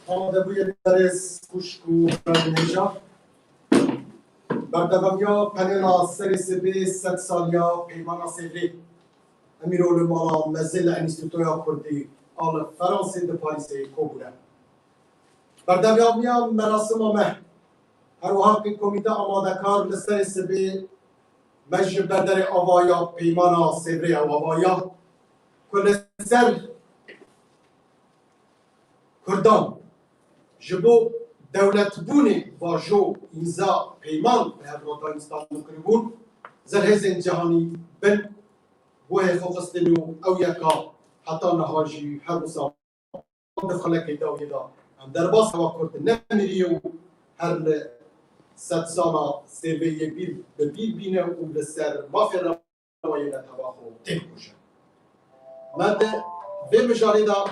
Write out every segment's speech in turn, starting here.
آماده بوی درس خوشکو برنیجا بردوامیا پنینا سری SEDSALIYA پیمانا سیوری امیرالمانا مزل انستوتویا کردی آل فرانسه ده پاریسه کوبوله بردوامیا مراسم مه هر وها که کمیته آماده کار لسر سبی مجب بدر آوایا پیمانا سیوری و آوایا کل سر کردان جبو دولت بونی واجو امضا پیمان به هفراتان استانبول کربون زرهزین جهانی بن بوه خوخستنو او یکا حتی نهاجی هر بسا دخله که داوی دا هم در باس هوا کرد نمیریو هر 100 سالا سیوه بیر به بیر بینه و لسر مافی روایی نتواخو تیم بوشه مده به مجالی دا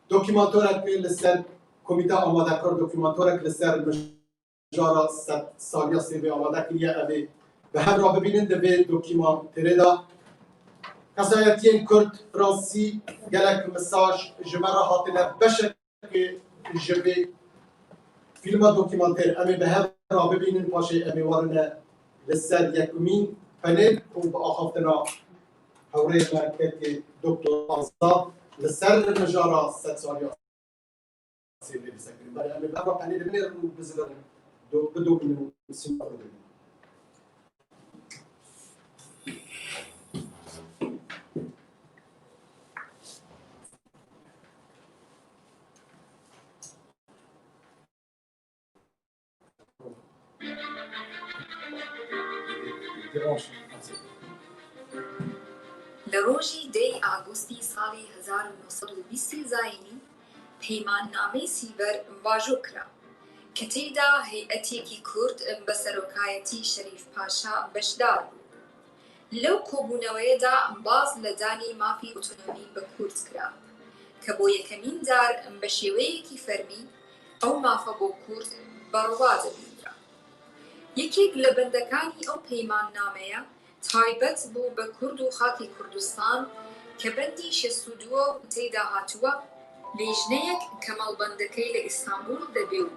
دوکیمانتورک لسر کمیته آماده کار دوکیمانتورک لسر مجارا SEDSALIYA سیوه آماده کریه اوه به هم را ببینید به دوکیمانتره دا کسایتین کرد فرانسی گلک مساج جمعه هاتنه بشه که جبه فیلم دوکیمانتر امی به هم را ببینید پاشه امی وارنه لسر یکمین پنل و با آخافتنا حوره مرکت دکتر آزاد لسر مجارا SEDSALIYA سیوه بیسه کریم برای امی به هم را پنل بینه رو بزنه بدو بینه سیما رو بینه لروجی دی آگوستی سالی 1920 زاینی پیماننامه سیور واژو کرا که تیدا هیئتی کی کرد بسروکایتی شریف پاشا بشدار بود. لو کوبونویدا باز لدانی مافی اتونومی به کرد کرا که بو یکمین دار بشیوهی کی فرمی او مافا بو کرد برواز بیدرا. یکی لبندکانی او پیماننامه تایبت بو به کرد و خاکی کردستان که بندی 62 تیدا هاتوا لیجنیک کمال بندکی لإستانبول دبیو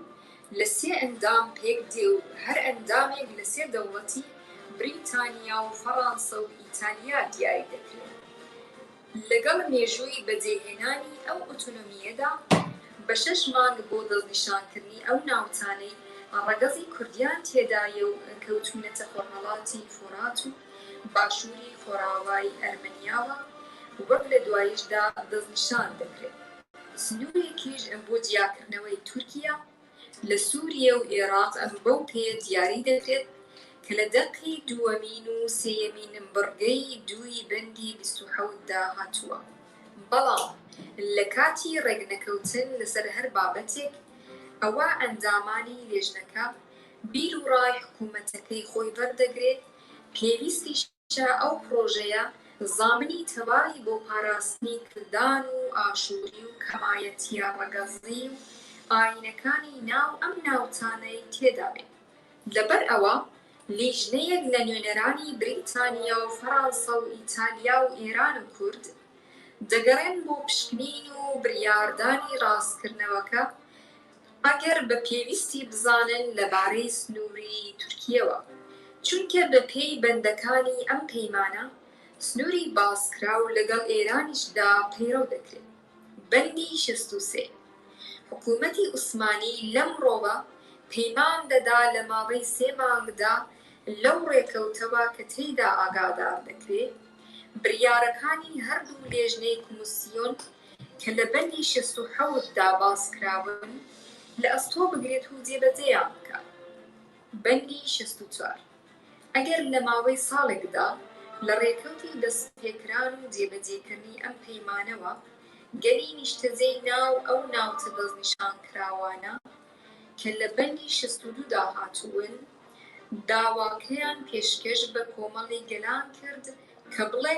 لسی اندام پیک دیو هر اندامی لسی دولتی بریتانیا و فرانسه و ایتالیا دیاری دکره. لگل میجوی بدهنانی او اتونومیه دا بشش مانگ بود نشان کرنی او ناوتانی ڕەگەزی کوردیان تێدایە و کەوتونەتە خۆرهەڵاتی فۆرات و باشووری خۆراوایی ئەرمەنیاوە وەک لە دواییشدا دەستنیشان دەکرێت. سنوورێکیش بۆ جیاکردنەوەی تورکیا لە سووریە و عێراق بەو پێ دیاری دەکرێت کە لە دەقی دووەمین و سێیەمین بڕگەی دووی بەندی 27دا هاتووە. بەڵام لە کاتی ڕێگنەکەوتن لەسەر هەر بابەتێک ئەوە ئەنجامانی لێژنەکە بیر و ڕای حکوومەتەکەی خۆی بەردەگرێت پێویستیشە ئەو پرۆژەیە زامنی تەواوی بۆ پاراستنی کردان و ئاشووری و کەمایەتیە ڕەگەزی و ئاینەکانی ناو ئەم ناوچانەی تێدا بێت. لەبەر ئەوە لیژنەیەک لە نوێنەرانی بریتانیا و فەڕەنسا و ئیتالیا و ئێران و کورد دەگەڕێن بۆ پشکنین و بریاردانی ڕاستکردنەوەکە ئەگەر بە پێویستی بزانن لەبارەی سنووری تورکیەوە، چونکە بە پێی بەندەکانی ئەم پەیمانە سنووری باسکرا و لەگەڵ ئێرانیشدا پەیڕەو دەکرێت. بەندی 63 حکوومەتی عوسمانی لەم ڕۆوە پەیمان دەدا لە ماوەی 3 مانگدا لەو ڕێکەوتەوە کە تێیدا ئاگادار دەکرێت بریارەکانی هەردوو لێژنەی کۆمسیۆن کە لە بەندی 67دا باسکراون لە ئەستۆ بگرێت و جێبەجێیان بکات. بەندی 64 ئەگەر لە ماوەی ساڵێکدا لە ڕێکەوتی دەستپێکران و جێبەجێکردنی ئەم پەیمانەوە گەلی نیشتەجێی ناو ئەو ناوچە دەستنیشان کراوانە کە لە بەندی 62دا هاتوون داواکەیان پێشکەش بە کۆمەڵی گەلان کرد کە بڵێ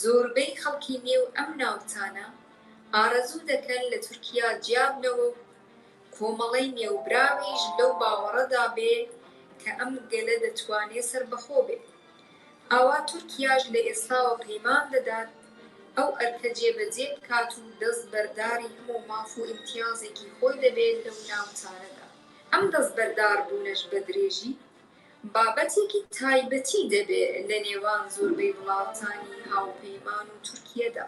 زۆربەی خەڵکی نێو ئەم ناوچانە ئارەزوو دەکەن لە تورکیا جیابنەوە و کۆمەڵەی نێوبراویش لەو باوەڕەدا بێ کە ئەم گەلە دەتوانێت سەربەخۆ بێت. ئاوا تورکیاش لە ئێستاوە پەیمان دەدات ئەو ئەرکە جێبەجێ بکات و دەست بەرداری هەموو ماف و ئیمتیازێکی خۆی دەبێت لەو ناوچانەدا. ئەم دەست بەردار بوونەش بە درێژی بابەتێکی تایبەتی دەبێت لە نێوان زۆربەی وڵاتانی هاوپەیمان و تورکیەدا.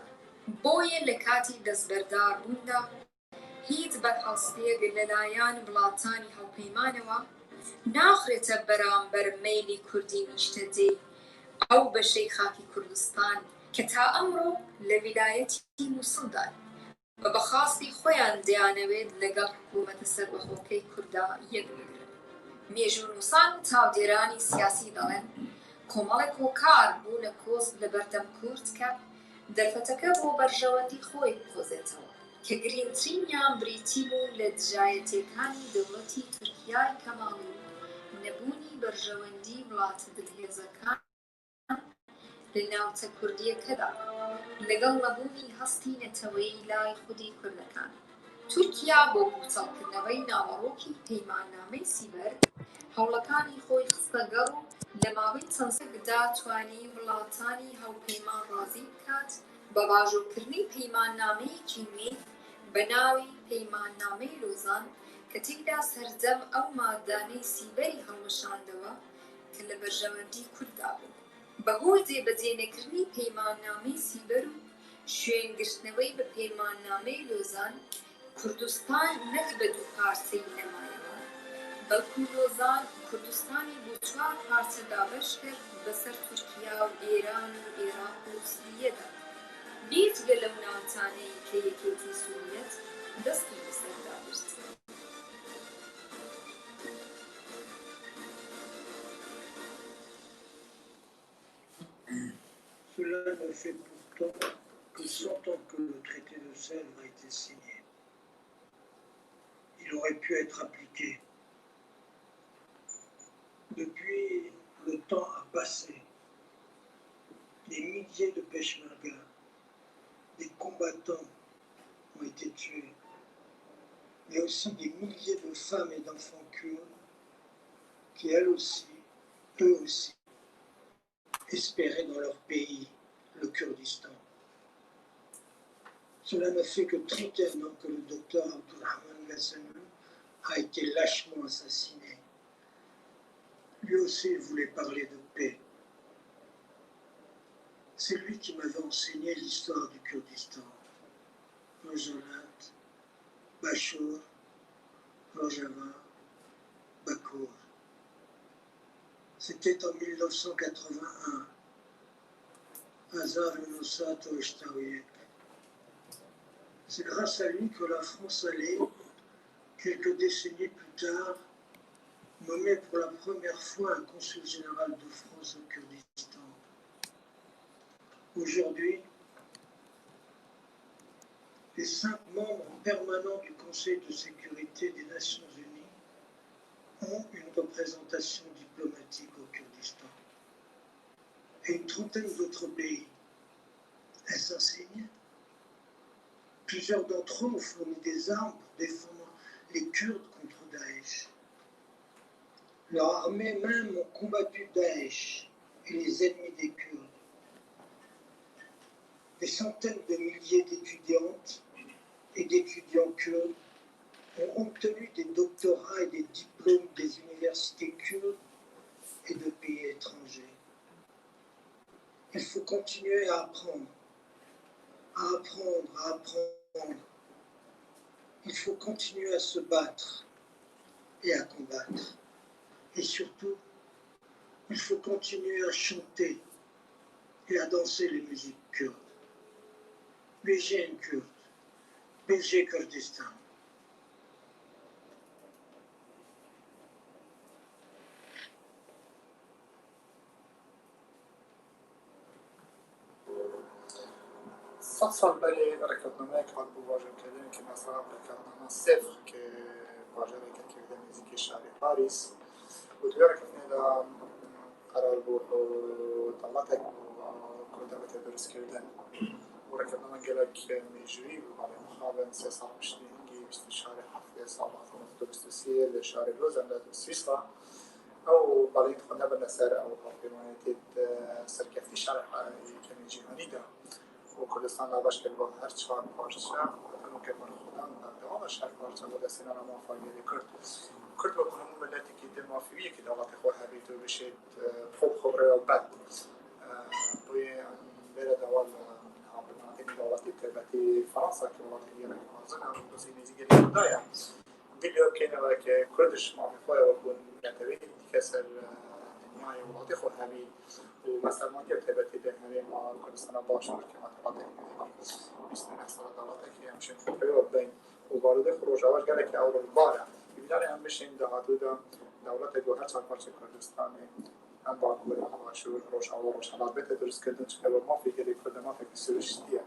بۆیە لە کاتی دەستبەردار بووندا هیچ بەرهەڵستەیەک لەلایەن وڵاتانی هاوپەیمانەوە ناخرێتە بەرامبەر مەیلی کوردی نیشتەجێی ئەو بەشەی خاکی کوردستان کە تا ئەمڕۆ لە ویلایەتی مووسڵدان بە بەخاستی خۆیان دەیانەوێت لەگەڵ حکوومەتە سەربەخۆکەی کووردا یەک بگرن. مێژوونووسان و چاودێرانی سیاسی دەڵێن کۆمەڵێک هۆکار بوونە کۆست لە بەردەم کورد کە دەرفەتەکە بۆ بەرژەوەندی خۆی بخۆزێتەوە کە گرنگترینیان بریتی بوون لە دژایەتیەکانی دەوڵەتی تورکیای کەماڵی و نەبوونی بەرژەوەندی وڵاتە دڵهێزەکان لە ناوچە کوردیەکەدا لەگەڵ نەبوونی هەستی نەتەوەیی لای خودی کوردەکان. تورکیا بۆ بوتەڵکردنەوەی ناوەڕۆکی پەیماننامەی سیبەر هەوڵەکانی خۆی خستە گەڕ و لە ماوەی چەند سەگدا توانی وڵاتانی هاوپەیمان ڕازی بکات بە باژۆرکردنی پەیماننامەیەکی نوێ بە ناوی پەیماننامەی لۆزان کە تێیدا سەرجەم ئەو مادانەی سیبەری هەڵوەشاندەوە کە لە بەرژەوەندی کورددا بوو. بەهۆی جێبەجێ نەکردنی پەیماننامەی سیبەر و شوێنگرتنەوەی بە پەیماننامەی لۆزان کوردستان نەک بە دوو پارچەی نەمایەوە، بەڵکو لۆزان کوردستانی بۆ 4 پارچە دابەش کرد بەسەر تورکیا و ئێران و عێراق و سووریەدا بێجگە لەو ناوچانەی کە یەکێتی سووریەت دەستی بەسەردا برد. Cela ne fait pourtant que 100 ans que le traité de Sèvres a été signé. Il aurait pu être appliqué. Depuis, le temps a passé. Des milliers de Peymana, des combattants ont été tués, mais aussi des milliers de femmes et d'enfants kurdes qui, eux aussi, espéraient dans leur pays, le Kurdistan. Cela ne fait que 31 ans que le docteur Abdurrahman Ghazanou a été lâchement assassiné. Lui aussi voulait parler de paix. C'est lui qui m'avait enseigné l'histoire du Kurdistan. Rojalat, Bachour, Rojava, KURD. C'était en 1981, Hazar Nusrat Oishtawiye. C'est grâce à lui que la France allait, quelques décennies plus tard, nommer pour la première fois un consul général de France au Kurdistan. Aujourd'hui, les 5 membres permanents du Conseil de sécurité des Nations Unies ont une représentation diplomatique au Kurdistan. Et une trentaine d'autres pays. Est-ce un signe? Plusieurs d'entre eux ont fourni des armes pour défendre les Kurdes contre Daesh. Leurs armées même ont combattu Daesh et les ennemis des Kurdes. Des centaines de milliers d'étudiantes et d'étudiants kurdes ont obtenu des doctorats et des diplômes des universités kurdes et de pays étrangers. Il faut continuer à apprendre, à apprendre, à apprendre. Il faut continuer à se battre et à combattre. Et surtout, il faut continuer à chanter et à danser les musiques kurdes. BG Kurd, BG Kurdistan. صار بالي ركضنا كان بواجه كلام كما صار ركضنا صفر كواجه كذا ميزيك الشعري باريس وتباركنا إلى قرار بوح وطلعتك وكنت بتدرس كردن وركضنا من قالك ميجري وبعد مخابن سيصار مشتين جي بستشاري حفلة صعبة تدرسية لشارع لوزن لسويسرا أو بعدين دخلنا بالنسار أو حفلة سركفتي شارع كان جهاني ده وكردستان لاباش كل هر چهار پارچه اونو که من خودم دوامش هر پارچه بود سینما موفقیتی کرد و کنم ملتی که دمافیویه که دولت خود هریتو بشید خوب رو بد توی بره دوال عملناتی دولتی تبعتی فرانسه که وقتی یه نمازن هم بسی نیزی گری دایا بیلیو کنه که کردش معرفه و کن نتوی کسر دنیای وقتی خود همی ومثلا ما که تبعتی دهنی ما کردستان باشور که مطلعاتی بیستن اصلا دولتی که همشون خوبه و بین و وارد خروج آورد گره که اول باره بیداری هم بشین دهاتو دولت گوهر چهار پارچه کردستانی هم با کل باشور روش آور روش حالات بیت درست کردن چه که ما فکر کرد ما فکر سرشتیه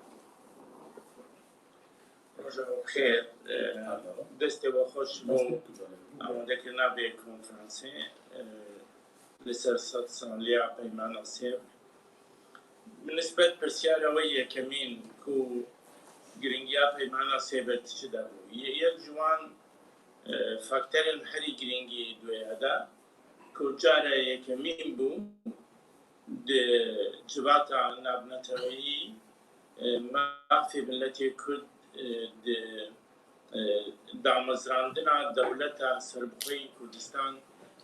روزا بخیر دسته با خوش بو آماده کردن به کنفرانسی لسر سالیا پیمانه سیو بالنسبة لبرسيارة ويا كمين كو جرينجيا پیمانه سیو تشده بو یک جوان فاکتر هری جرينجي دوی هدا كو جاره يكمين بو د جباتا نابنتوي ما في ملتي كرد د دامزراندنا دولتا سربقي كردستان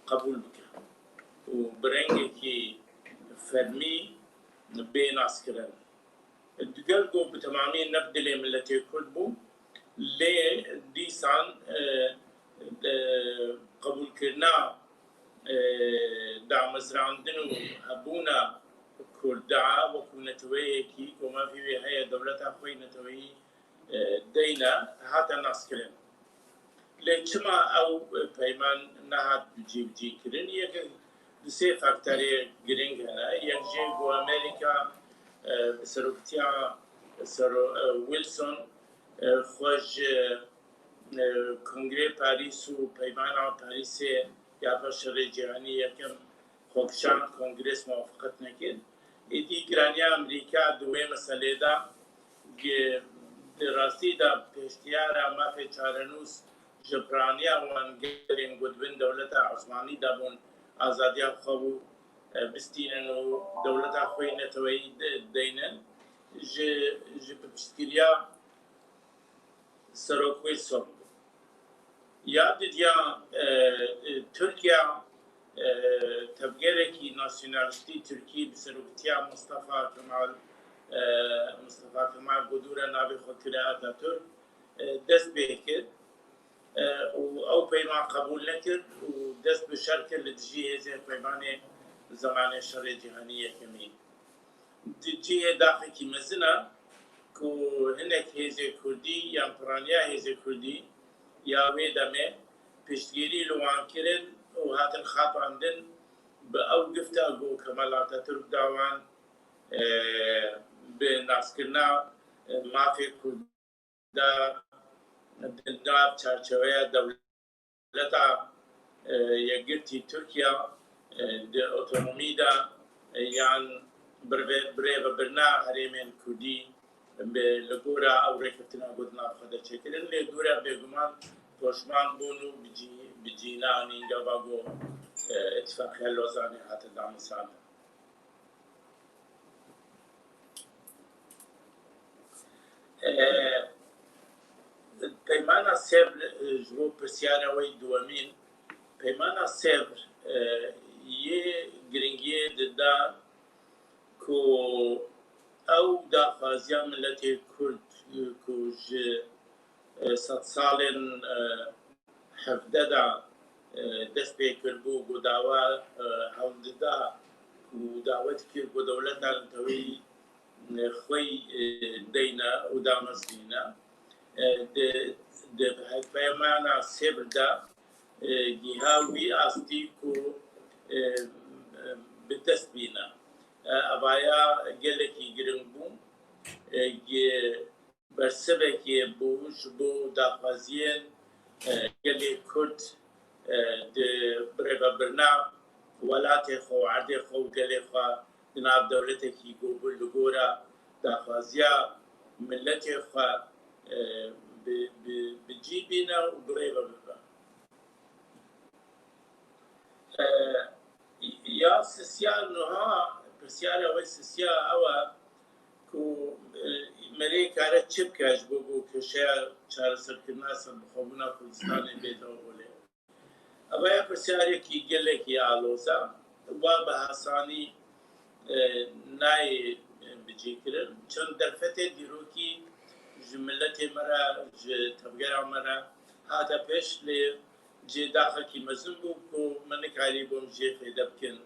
قبول بكره وبرنجي فرمي بين عسكرين الدقلقو بتمامي نبدلي ملتي كلبو لي ديسان قبول كرنا دامزراندنو هبونا كردعا وكونتويكي وما في هي دولتها خوي نتوي دينا هاتا ناسكرين لكما او بيمان نهات بجي كرين يك دسي فاكتوري جرينج هنا يجي جو امريكا سروكتيا سرو ويلسون خوش کنگره پاریس و پیمانا پاریسه یا باشر جهانی یکم خوکشان کنگرس موافقت نکرد ایدی گرانیا امریکا دوی مسئله دا راستی دا پیشتیارا مافی چارنوس جبرانیا وانگرین گودبین دولتا عثمانی دا بون آزادیا خوابو بستینن و دولتا خوی نتوی دینن جبستیریا سروکوی سوم یاد دیا ترکیه تبگره کی ناسیونالیستی ترکی بسروکتیا مصطفى کمال گدور نابی خطره آتاتورک دست بکرد او پیمان قبول نکرد و دست به شر کرد لدجی هزه پیمان زمان شر جهانی یکمی دجی داخل کی مزنه که هنک هزه کردی یا پرانیا هزه کردی یا ویدمه پشتگیری لوان کرن و هاتن خاطاندن به او گفتگو کمالات ترک داوان به ناسکرنا مافی کرده دناب چارچوبه دولتا یگرتی ترکیه د اتونومی دا یان بره و برنا هریمن کردی به لگورا او رکتنا گودنا خدا چکرن لگورا بگمان پشمان بونو بجینا نینجا باگو اتفاقی لوزانی حتی دانستان پیمانا سبر جو پرسیاره وی دوامین پیمانا سبر یه گرنگی ددا کو او دا خازیا ملت کرد کو صد سالن حفده دا دست به کربو گداوا هولد دا گداوت کر گدولت دانتوی خوی دینا و دامسینا د پیمانا سبر دا گیهاوی استی کو بدست بینا ابایا گلکی گرنگ بوم برسبه که بوش بو داخوازین گلی کرد د بربا برنا ولات خو عرض خو گلی خو جناب دولت کی گوبل لگورا داخوازیا ملت خو بجيبنا وقريبة منها. يا سياسة نها بسيارة أو سياسة أو كو مريك على تشيب كاش بوجو كشيء شار سركنا سبخونا كردستان بيته وله. أبايا بسيارة كي جل كي علوسا وبحثاني ناي بجيكرن چند درفته دیروکی جملت مرا تبگر مرا هذا پیش لی جه داخل کی مزن بو کو من کاری بوم جه فیدا بکن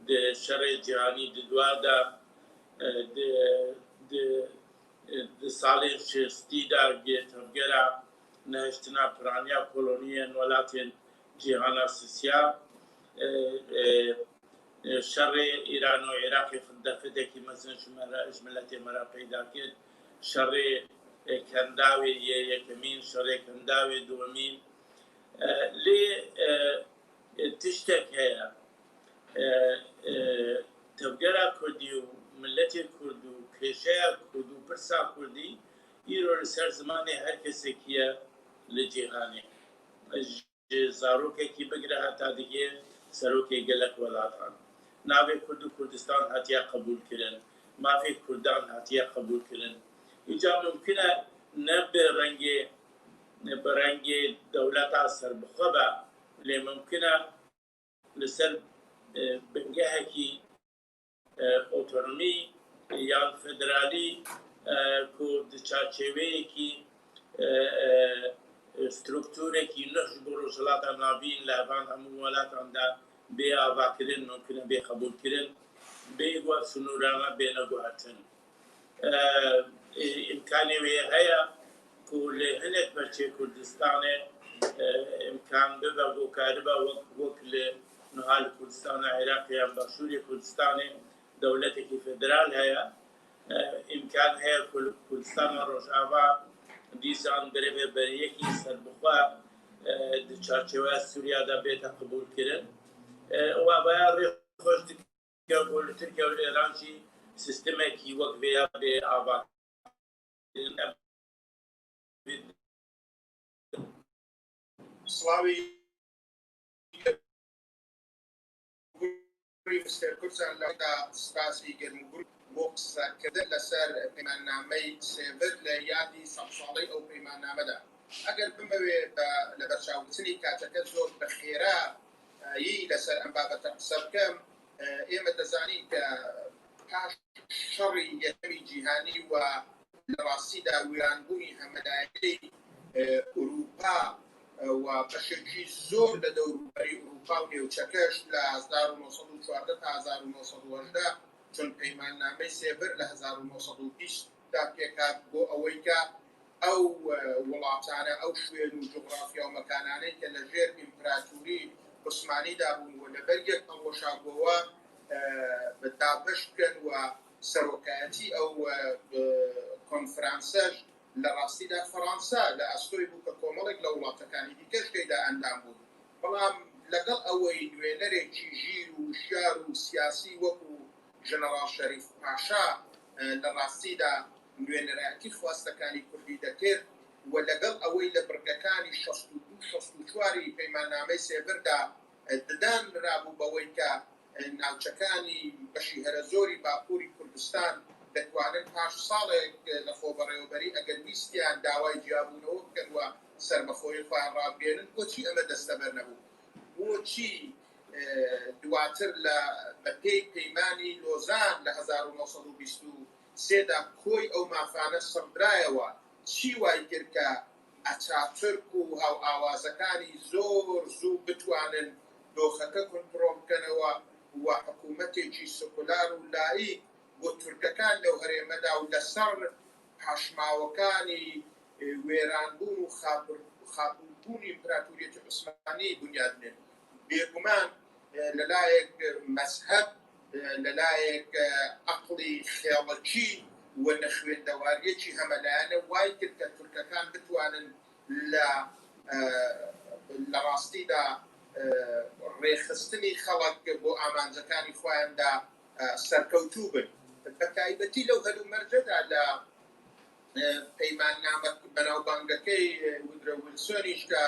د شرع جهانی د دوار دا د سال شستی دا جه تبگر نهشتنا پرانیا کلونیان ولاتن جهانا سیاسیا شر ایران و عراق دفته کی مثلا جملت مرا پیدا کرد شر کنداوی یکمین شر کنداوی دومین لی تشتک هیا تبگرا کردی و ملت کرد و کشه کرد و پرسا کردی ایرو سر زمان هر کسی کیه لجهانی زاروکه کی بگره حتی دیگه سروکه گلک ولاتان ناوی کرد و کردستان هاتیا قبول کردن مافی کردان هاتیا قبول کردن اینجا ممکنه نه به رنگ دولت اثر بخوابه لی ممکنه لسر بنگه کی اتونومی یا فدرالی که دچارچوه کی سترکتوره کی نخش بروشلات نابین لحبان همو ولاتان دا بی آوا کرن ممکنه بی قبول کرن بی گوه سنورانا بی نگوهتن امکانی وی هیا که هنک برچه کردستانه امکان ببا گو کاربا وکل نهال کردستان عراقی هم بخشوری کردستانه دولتی که فدرال هیا امکان هیا کردستان روشاوا دیسان بره بریکی سر بخواه در چارچوه سوریا دا بیتا قبول کرن و باید روی خوش دکیا گول ترکیه و ایران چی سیستمه کی وقت بیا به آباد سلاوی مستر كرسان لودا سباسي جرمبور بوكس كذا لسر بمنامي سيفر ليادي صبصالي او بمنامه دا اگر بموي لبرشاو سني كاتكزور بخيرا يي لسر انبابه تقسم كم ايما تزاني ك شري يتمي جهاني و لراسيدا ويرانبوني همدايلي اوروبا و بەشێکی زۆر لە دەوروبەری ئوروپا و نێوچەکەش لە 1914 تا 1918 چون پەیماننامەی سێبر لە 1920 دا پێکات بۆ ئەوەی کە ئەو وڵاتانە ئەو شوێن و جوغرافیا و مەکانانەی کە لە ژێر ئیمپراتوری عوسمانیدا بوون و لەبەر یەک ئەڵۆشاگۆوە دابەش بکەن و سەرۆکایەتی ئەو کۆنفرانسەش لە ڕاستیدا فەڕەنسا لە ئەستۆی بوو کە کۆمەڵێک لە وڵاتەکانی دیکەش تێیدا ئەندام بوو بەڵام لەگەڵ ئەوەی نوێنەرێکی ژیر و وشیار و سیاسی وەکو ژەنەڕاڵ شەریف پاشا لە ڕاستیدا نوێنەرایەتی خواستەکانی کوردی دەکرد و لەگەڵ ئەوەی لە بڕگەکانی 64 پەیماننامەی سێبردا ددان رابوو بەوەی کە ناوچەکانی بەشی هەرە زۆری باکووری کوردستان دەتوانن پاش ساڵێک لە خۆبەڕێوەبەری ئەگەر ویستیان داوای جیابوونەوە بکەن و سەربەخۆیی خۆیان ڕابگەێنن بۆچی ئەمە دەستەبەر نەبوو بۆچی دواتر لە پێی پەیمانی لۆزان لە 1923 دا کۆی ئەو مافانە سەردرایەوە چی وای کرد کە ئەچاتورک و هاو ئاوازەکانی زۆر زوو بتوانن دۆخەکە کۆنتڕۆڵ بکەنەوە و حکوومەتێکی سکولار و لایق بۆ تورکەکان لەو هەرێمەدا و لەسەر پاشماوەکانی وێرانبوون و خاپوونبوونی ئیمپراتوریەتی عوسمانی بنیاد بنێن بێگومان لەلایەک مەزهەب لەلایەک عەقڵی خێڵەکی و نەخوێندەواریەکی هەمەلایەنە وای کرد کە تورکەکان بتوانن لە ڕاستیدا ڕێخستنی خەڵک بۆ ئامانجەکانی خۆیاندا سەرکەوتوو بن بە تایبەتی لەو هەلومەرجەدا لە پەیماننامە بەناوبانگەکەی وودرۆ ویلسۆنیش کە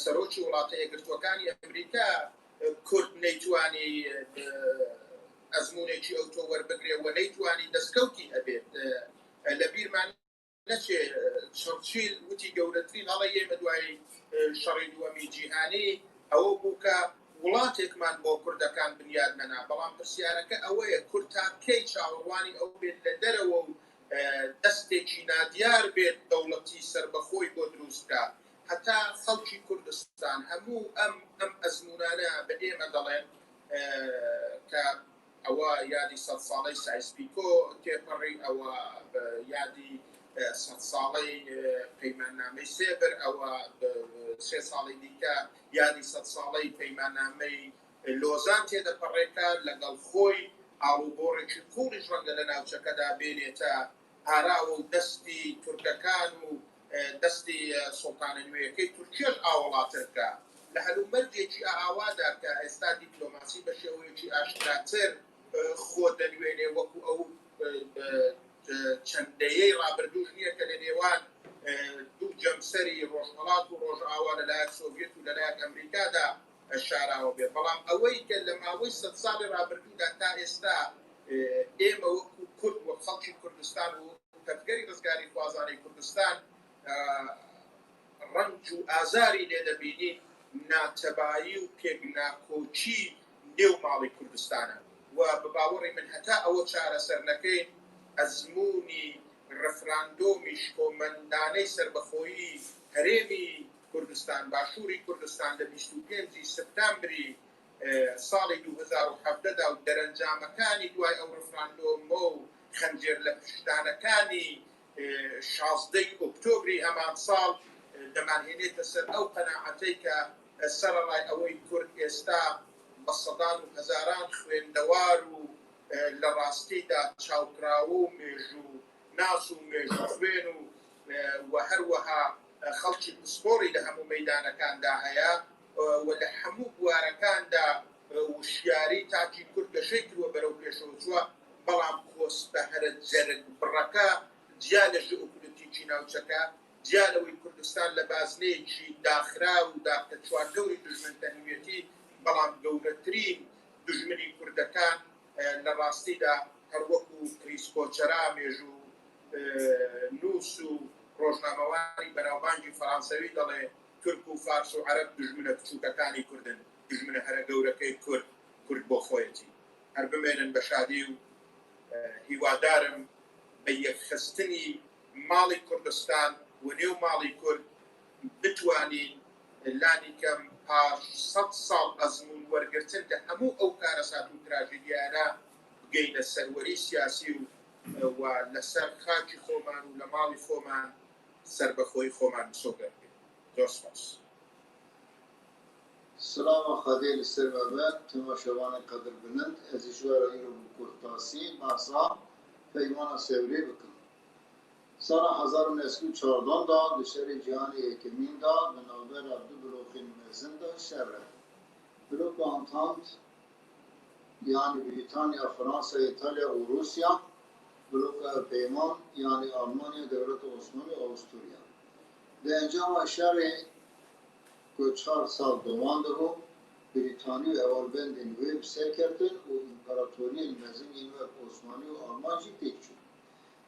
سەرۆکی وڵاتە یەکگرتووەکانی ئەمریکا کورد نەیتوانی ئەزمونێکی ئەوتۆ وەربگرێ و نەیتوانی دەستکەوتی ئەبێت لە بیرمان نەچێ چڕچیل وتی گەورەترین هەڵە ئێمە دوای شەڕی دووەمی جیهانی ئەوە بوو کە وڵاتێکمان بۆ کوردەکان بنیاد نەنا بەڵام پرسیارەکە ئەوەیە کورد تا کەی چاوەڕوانی ئەو بێت لە دەرەوە و دەستێکی نادیار بێت دەوڵەتی سربەخۆی بۆ دروستکە هەتا خەڵکی کوردستان هەموو ئەم ئەزمونانە بە ئێمە دەڵێن کە ئەوە یادی 100 ساڵەی سایسپیکۆ تێپەڕی ئەوە یادی 100 ساڵەی پەیماننامەی سێبر ئەوە 3 ساڵی دیکە یادی 100 ساڵەی پەیماننامەی لۆزان تێدەپەڕێکە لەگەڵ خۆی ئاڵوگۆڕێکی قوڵیش ڕەنگە لە ناوچەکەدا بێنێتە ئاراوە و دەستی تورکەکان و دەستی سوڵتانە نوێیەکەی تورکیەش ئاوەڵاترکە لە هەلومەرجێکی ئاوادا کە ئێستا دیپلۆماسی بە شێوەیەکی ئاشکراتر خۆ دەنوێنێ وەکو ئەو چەندەیەی ڕابردوش نییە کە لە نێوان دوو جەمسەری ڕۆژهەڵات و ڕۆژئاوا لەلایەک سۆڤێت و لەلایەک ئەمریکادا شاراوە بێت بەڵام ئەوەی کە لە ماوەی 100 ساڵی ڕابردوودا تا ئێستا ئێمە وەکو کورد و خەڵکی کوردستان و تەفگەری ڕزگاری خوازانەی کوردستان ڕەنج و ئازاری لێ دەبینین ناتەبایی و پێکناکۆچی نێو ماڵی کوردستانە و بە باوەڕی من هەتا ئەوە چارەسەر نەکەین ئەزموونی ڕەفراندۆمیش کۆمەندانەی سەربەخۆیی هەرێمی کوردستان باشووری کوردستان لە 25 سپتامبری ساڵی 2017 دا و دەرەنجامەکانی دوای ئەو ڕەفراندۆمە و خەنجێر لە پشتانەکانی 16 ئۆکتۆبری هەمان ساڵ دەمانهێنێتە سەر ئەو قەناعەتەی کە سەرەڕای ئەوەی کورد ئێستا بە سەدان و هەزاران خوێندەوار و لە ڕاستیدا چاوکراوە و مێژوو ناس و مێژوو خوێن و هەروەها خەڵکی پسپۆڕی لە هەموو مەیدانەکاندا هەیە و لە هەموو بوارەکاندا وشیاری تاکی کورد گەشەی کردووە بەرەو پێشەوە چووە بەڵام کۆستە هەرە جەرگ بڕەکە جیا لە ژئۆپۆلیتیکی ناوچەکە جیا لەوەی کوردستان لە بازنەیەکی داخرا و داکە چواردەوری دژمن تەنوێتی بەڵام گەورەترین دژمنی کوردەکان لە ڕاستیدا هەروەکو کریسکۆچەرا مێژوو نووس و ڕۆژنامەوانی بەناوبانگی فەڕانسەوی دەڵێ تورک و فارس و عەرەب دژمنە بچووکەکانی کوردن دژمنە هەرە گەورەکەی کورد بۆ خۆیەتی هەر بمێنن بە شادی و هیوادارم بە یەکخستنی ماڵی کوردستان و نێو ماڵی کورد بتوانین لانی کەم پاش 100 ساڵ ئەزمون وەرگرتن لە هەموو ئەو کارەسات و تراژیدیانە بگەینە سەروەری سیاسی و لەسەر خاکی خۆمان و لە ماڵی خۆمان سربەخۆی خۆمان بسۆگەر بێت. زۆر سپاس. سلام خادی لسربابت تماشاوان قدر بنند از جوار ایرو بکرتاسی ماسا پیمان سوری بکن. سال 1914 دا دشور جهانی یکمین دا بنابر دو بلوکین مزن دا شهر بلوک آنتانت یعنی بریتانیا، فرانسه، ایتالیا و روسیا، بلوک پیمان یعنی آلمانیا، دولت عثمانی و استوریا. در انجام شهر که 4 سال دوام دارو بریتانی و اولبندین ویب سر کردن و امپراتوری مزنین و عثمانی و آلمانی تک شد.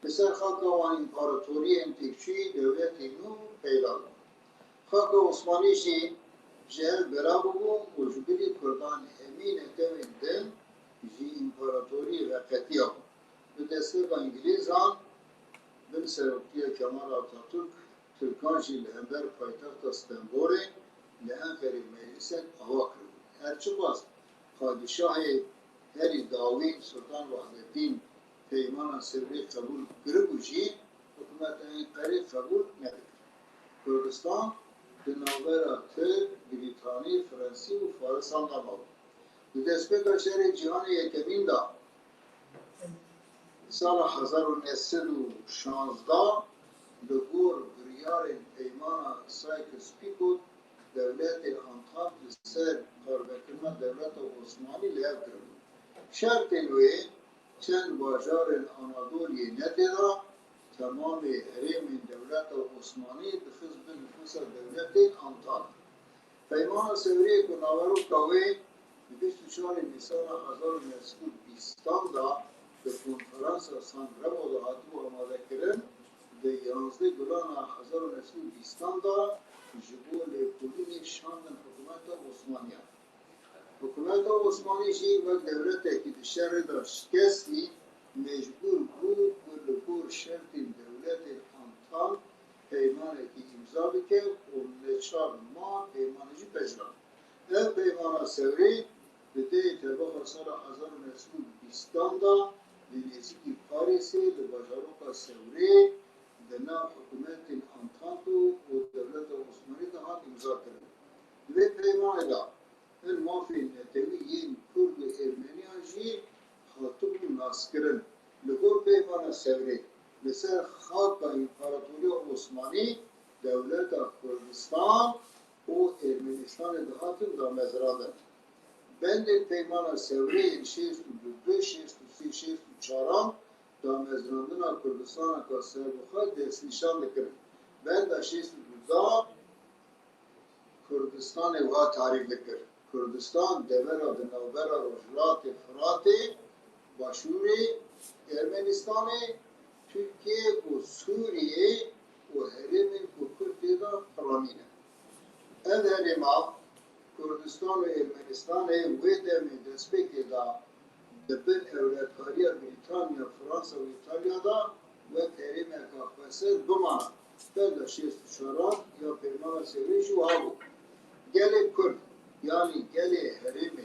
بسر خاک و امپراتوری تکچی دولت نو پیدا بود. خاک عثمانی جی جهل برابو و جبری کردان همین اتمین دن جی امپراتوری و قطعه به دسته با انگلیزان بن سرکتی کمال آتاتورک ترکان جی لهمبر پایتخت استنبوله لأنفر مجلسن آوا کرد. هرچه باز پادشاه هری داوین سلطان وحدالدین پیمان سوری قبول کرد و جی حکومت انقره قبول نکرد. کردستان بنابر ترک، بریتانی، فرانسی و فارسان نمود. به دست به شهر جهان یکمین دا سال 1916 دگور بریار پیمان سایکس پیکود دولت انتانت سر کاربکرما دولت عثمانی لیاب کرد. شرط نوی چند باجار آنادولی ندیدا تمام حریم دولت عثمانی دخز به نفوس دولت انتانت. پیمان سوری کناورو کاوی 24 نیسان 1920 دا به کنفرانس سانگرامو دا هاتو آماده کرد به 11 گلان 1920 دا جبول کلینی شاندن حکومت عثمانی. حکومت عثمانی جی و دولت که شهر داشت کسی مجبور بود لپور شرط دولت انتان پیمان که امضا بکرد و نچار ماه پیمان جی پجران. این پیمان سوری به ده طبق سال 1920 دا نزدیک پاریسه به بازاروق سوری دنا حکومت انتانت و دولت عثمانی دا هم امضا کرد. به پیمان دا این مافی نتوی این کرد و ارمنیا جی خاطب ناسکرن لگور پیمان سوری بسر خاک امپراتوری عثمانی دولت کردستان و ارمنستان دا هاتن دا مزرادن. بند پیمان سوری 62 63 64 دا مزراندن کردستان که سربخواه دست نشان دکرد. بند 62 کردستان و تاریخ دکرد. کردستان دورا دنوبرا رجلات فرات باشوری ارمنستان ترکیه و سوریه و حرم و کرد دا فرامینه. این حرما کردستان و ارمنستان ویدم دسپیک دا دبن اولادکاری بریتانیا، فرانسه و ایتالیا دا و حرم اکاخواسر بمانا. بند 64 یا پیمان سوری شو هاو. گل کرد یعنی گل حرم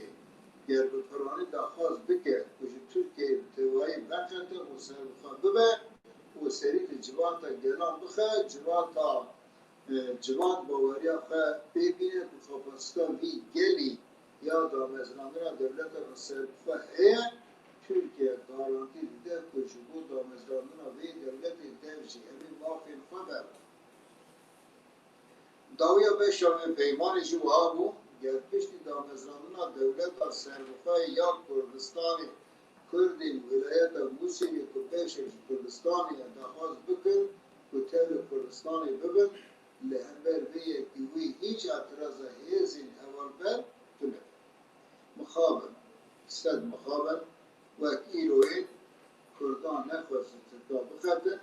گربپرانی داخواست بکرد و ترکیه توایی بخنده و سربخواه ببه و سریل جواتا گلان بخه جوات باوریا خواه ببینه که خواپاستا وی گلی یا دامزراندن دولت سربخواه هیه ترکیه گارانتی دیده که جبو دامزراندن وی دولت دیوشی همین مافین خواه برد. داویا بشامه پیمان جوها بو گرپشتی دامزراندن دولت سربخواه یا کردستان کردین ولایت موسیقی که پیشش کردستانی دخواست بکن که تل کردستانی ببن لهمبر بیه که وی هیچ اعتراض هیزین اول بر تونه مخابن صد مخابن و ایروین کردان نخواست ترکا بخدن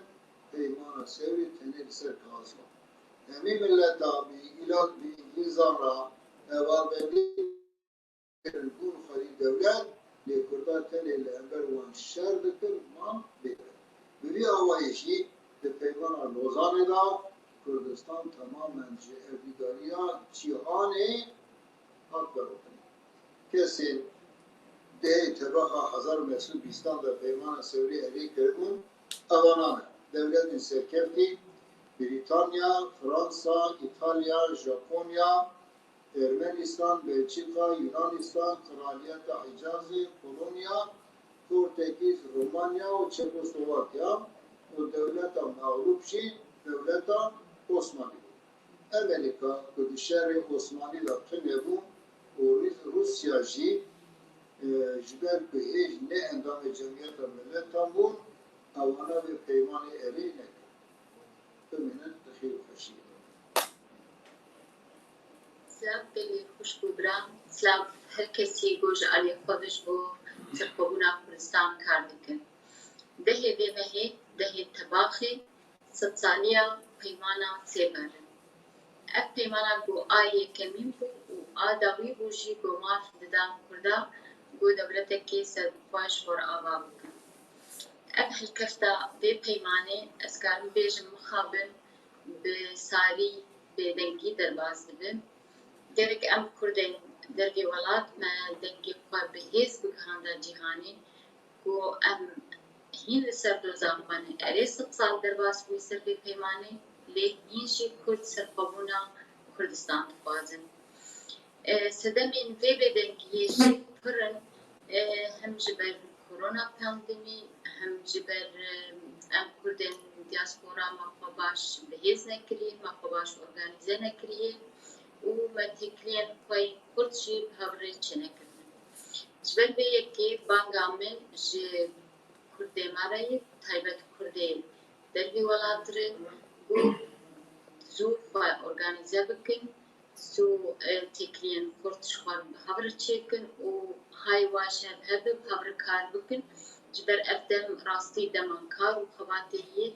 پیمان سوری تنیل سر کازلا همی ملت ها بی انگلیزان را اول بر بون خرید دولت لکردان تنیل لهمبر وان شر بکر مان بکر ببی آوائشی به پیمان لوزان دا کردستان تماما جهویداریا جیهانه حق بکنه کسی ده طبقه 1000 مسئول بیستان در پیمان سوری علی کردون اوانانه دولت سرکفتی بریتانیا، فرانسا، ایتالیا، ژاپنیا، ارمنستان، بلژیکا، یونانستان، کرالیت حجاز، پولونیا، پرتغیز، رومانیا و چکسلواکیا و دولت مغلوب شد دولت عثمانی بود. امریکا که شهر عثمانی را تنبون و روسیا جی جبر که هیچ نه اندام جمعیت ملت هم بود اوانا به پیمان علی نکرد. بمینن دخیل خشید. سلام بلی خوش بودم. سلام هر کسی گوش علی خودش بو سرکوبنا کردستان کرده کن. دهی بیمهی دهی تباخی SEDSALIYA Peymana Sevrê. Ev peymana got ayê kemîn bû û a dawî bû jî got mav didan Kurda got dewletekî serbixweş xwereava bikin. Ev hilkefta vê peymanê ez karim bêjim mixabin bi sarî bêdengî derbas dibin. Gerek em Kurdên dervê welat me dengê xwe bihêz bigihanda cîhanê got em hîn li ser doza xwe ne erê 100 sal derbas bûî ser vê peymanê lê hîn jî Kurd serxwebûna Kurdistan dixwazin. Sedemên vê bêdengiyê jî pir in hem ji ber korona pandemî hem ji ber em Kurdên diaspora me xwe baş bihêz nekiriye me xwe baş organîze nekiriye û me têkiliyên xwe Kurd jî bi hevrê çênekirine. Ji ber vê yekê banga min ji Kurdê me re ye taybet Kurdê dervî welatî re got zû xwe organîze bikin zû têkiliyên Kurd ji xwe bi hevrê çêkin û hay waş hev hebe bi hevrê kar bikin ji ber ev dem rastî dema kar û xebatê ye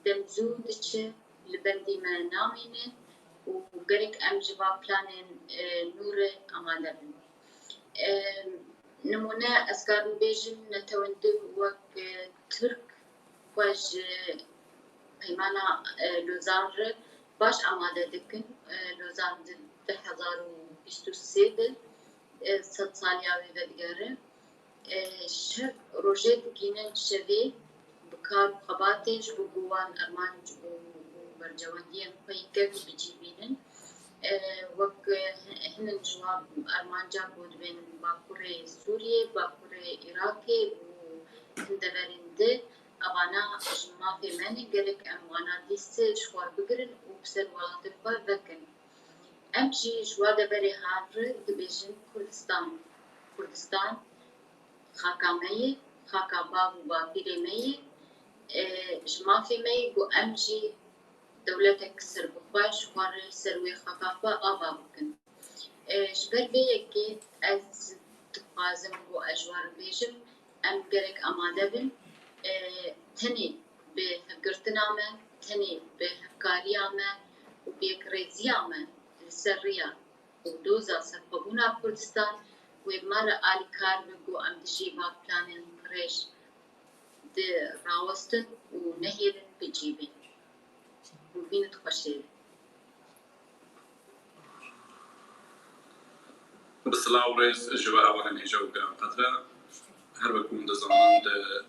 dem zû diçe li bendî me namîne û gerek em ji va planên nû re amade bin. Nimûne ez karim bêjim netewendî wek Tirk xwe ji peymana Lozan re baş amade dikin. Lozan di 2023 de SEDSALIYA wê vedigere. Şev rojê digînin şevê bi kar û xebatê ji bo govan armanc û bercewendiyên xwe kevî bicîbînin. Wek hinin ji wan armanca got dibên Bakurê Sûriyê, Bakurê Iraqê û hin deverên di evana ji mafê me ne gerek em wana dîstê ji xwe bigirin û bi ser welatê xwe vekin. Em jî ji wa deverê har re dibêjin Kurdistan. Kurdistan xaka me ye, xaka bav û bavîrê me ye. Ji mafê me ye got em jî dewletek serbixweş xwe re ser wê xaka xwe ava bikin. Ji ber vê yekê ez dixwazim got ez ji wan bêjim em gerek amade bin tenê bi hevgirtina me, tenê bi hevkariya me û bi yekrêziya me li ser rêya û doza serxwebûna Kurdistan wê me re alîkar bi got em dijî va planên firêj di rawestin û nehêlin bicîbin. Bînit xweşê. بسلاو رئیس جوا اولین هجا و گرام قدره هر وکوم ده زمان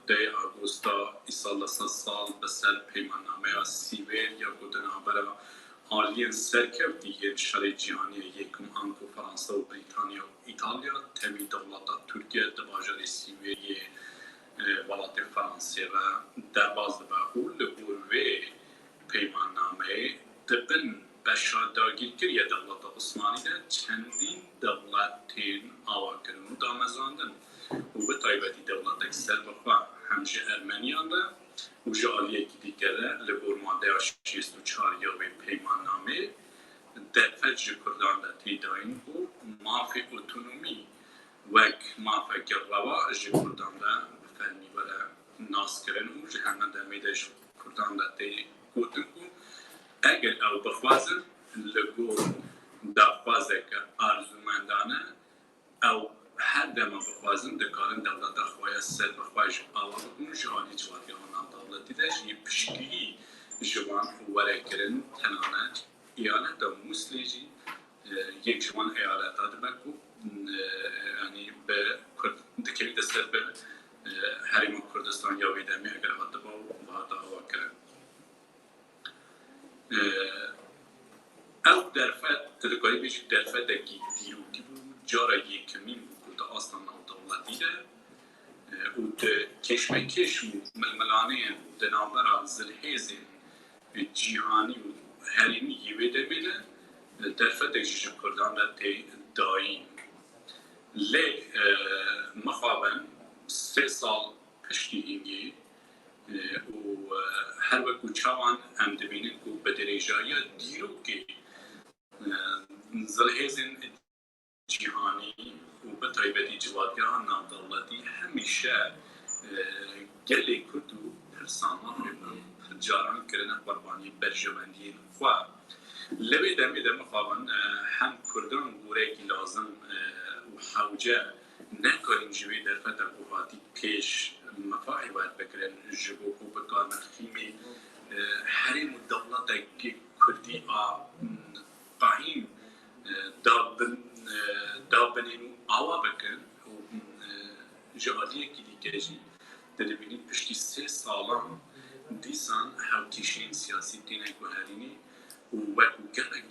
ده آگوستا ایسال 100 سال بسر پیماننامه سیویر یا گودن آبرا حالین سرکردی شرع جهانی یکم آنکو فرانسه و بریتانیا و ایتالیا تمی دولت ترکیه دواجر سیویر ولات فرانسه و در باز دباهول لبوروی پیماننامه دبن بەشداگیرکردیە دەوڵەتە عوسمانیدا چەندین دەوڵەتێن ئاواکردن و دامەزاندن و بە تایبەتی دەوڵەتێک سەربەخوا هەم ji ئەرمەنیان re û ji aliyekî dîke re li gor madeya 64 ya wê peymannamê derfet ji Kurdan de têdayîn û mafê otonomî wek mafeke reva ji Kurdan de bi fermî were naskirin û ji hemen demê de ji Kurdan de tê gotin ku eger ew bixwazin li gor daxwazeke arzûmendane ew her dema bixwazin dikarin dewleta xwe ya serbixweş ava bikin û ji alî civatgehanan dewletî de jî piştgirî ji wan werekirin تنانه ایالت موسلیجی یک جوان ایالت دبکو یعنی به دکیل دستر به حریم کردستان یا ویدمی اگر حتی با هوا کرد او درفت تدکاری بیش درفت دکی دیروتی بود جارا یکمین بود که اصلا دولتی ده و کشمکش و ململانه دنابر زلحیز جیهانی و حریمی یویده بینه درفت دکیش کردان ده دایی لی مخابن 3 سال پشتی اینگی و هر وقت چوان هم دبینن که به درجه دیرو که زلهزن جهانی و به تایبتی جوادگاه نامدولتی همیشه گلی کردو پرسامان بمون جاران کرنه قربانی برجواندی خواه لبه دمی دم خوابن هم کردان گوره که لازم و حوجه نکارین جوی در فتح قواتی پیش مفاهی باید بکرن جبو کو بکار مخیمی حریم و دولت که کردی قایم دابنین و آوا بکن و جهادیه که دیگه جی دلبینید پشتی 3 سالان دیسان حوتیشین سیاسی دینه گوهرینی و وقت گرک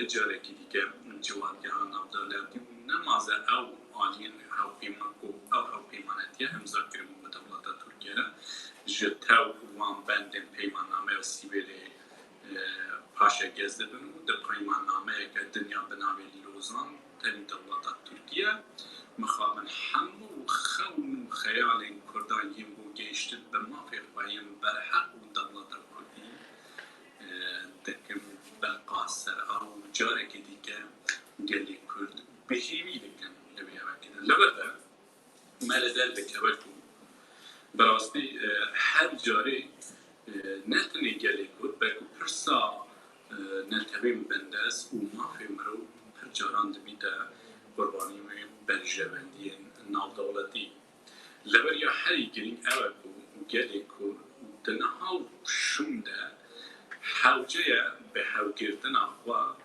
جاره که دیگه جوادگاه نامدولتی نمازه او آنین پیمانتیه امضا کرده به دولت ترکیه جتاو وان بندن پیماننامه و سیبیل پاشا گزده بنو ده پیماننامه که دنیا بناوی لوزان تن دولت ترکیه مخابن همو خون و خیال کردان یم بو گیشتد به مافق و یم برحق و دولت کردی دکم بلقاسر او جاره که دیگه گلی کرد بهیوی دکن لبرده مالدار بکبرتو براستی هر جاری نتونی گلی کرد بلکه پرسا نتبیم بندست و ما فیمرو هر جاران دبیده قربانی برجواندی ناودولتی لبر یا هری گرین اوکو گلی کرد دنها شونده حوجه به حوگردن آخوا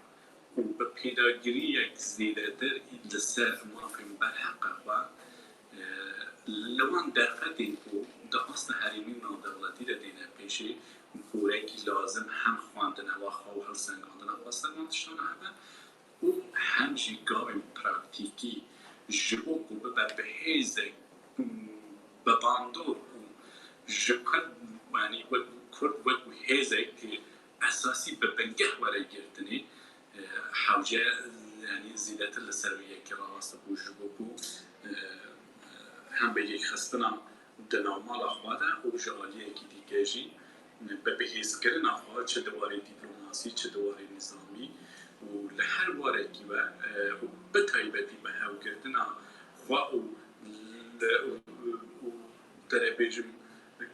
و به پیداگیری یک زیدتر لسر مافیم برحقه و لوان درفتین که ده اصل حریمی نادولتی ده دینه پیشی کوره که لازم هم خواندن و خواه هر سنگاندن و سنگاندشتانه همه و همجی گاویم پراکتیکی جبو که به حیزه بباندور و جبکر یعنی کرد و حیزه که اساسی به بنگه وره گردنی حوجه یعنی زیادت لسرویه که راست بوجو بو هم به یک خستنا دنامال آخواده و جالیه که دیگه جی به بحیث کردن آخواد چه دواره دیپلوماسی چه دواره نظامی و لحر واره که به تایبتی به هاو کردن خواه و داره بیجم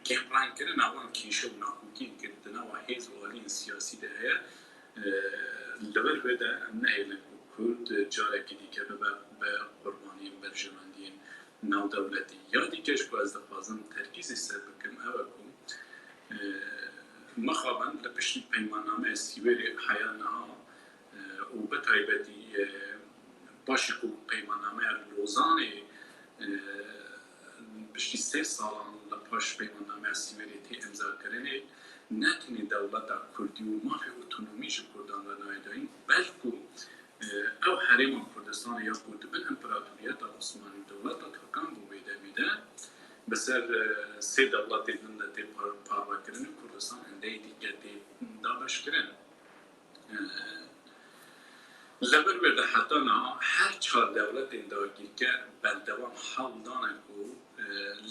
کمپلان کردن آوان کیشه و ناکوکین کردن و حیز و آلین سیاسی ده هیا لبر بده نهیلن کرد جاره که دیگه به قربانی برجواندی ناو دولتی یا دیگهش که از دفازم ترکیزی سر بکم اوکو مخابن لپشتی پیماننامه سیوری حیانها و به تایبتی باشی که پیماننامه لوزانه پشتی 3 سالان لپاش پیماننامه سیوری تی امضا کرنه نتونی دولت کردی و مافی اتونومیش کردان و نایداین بلکه او حریم کردستان یا بود به امپراتوریت عثمانی دولت ترکان بو بیده میده بسر 3 دولت دنده پاروا کردن کردستان انده دیگه دابش کردن لبر برده حتی نه هر 4 دولت انداگیر که بلدوان حال دانه که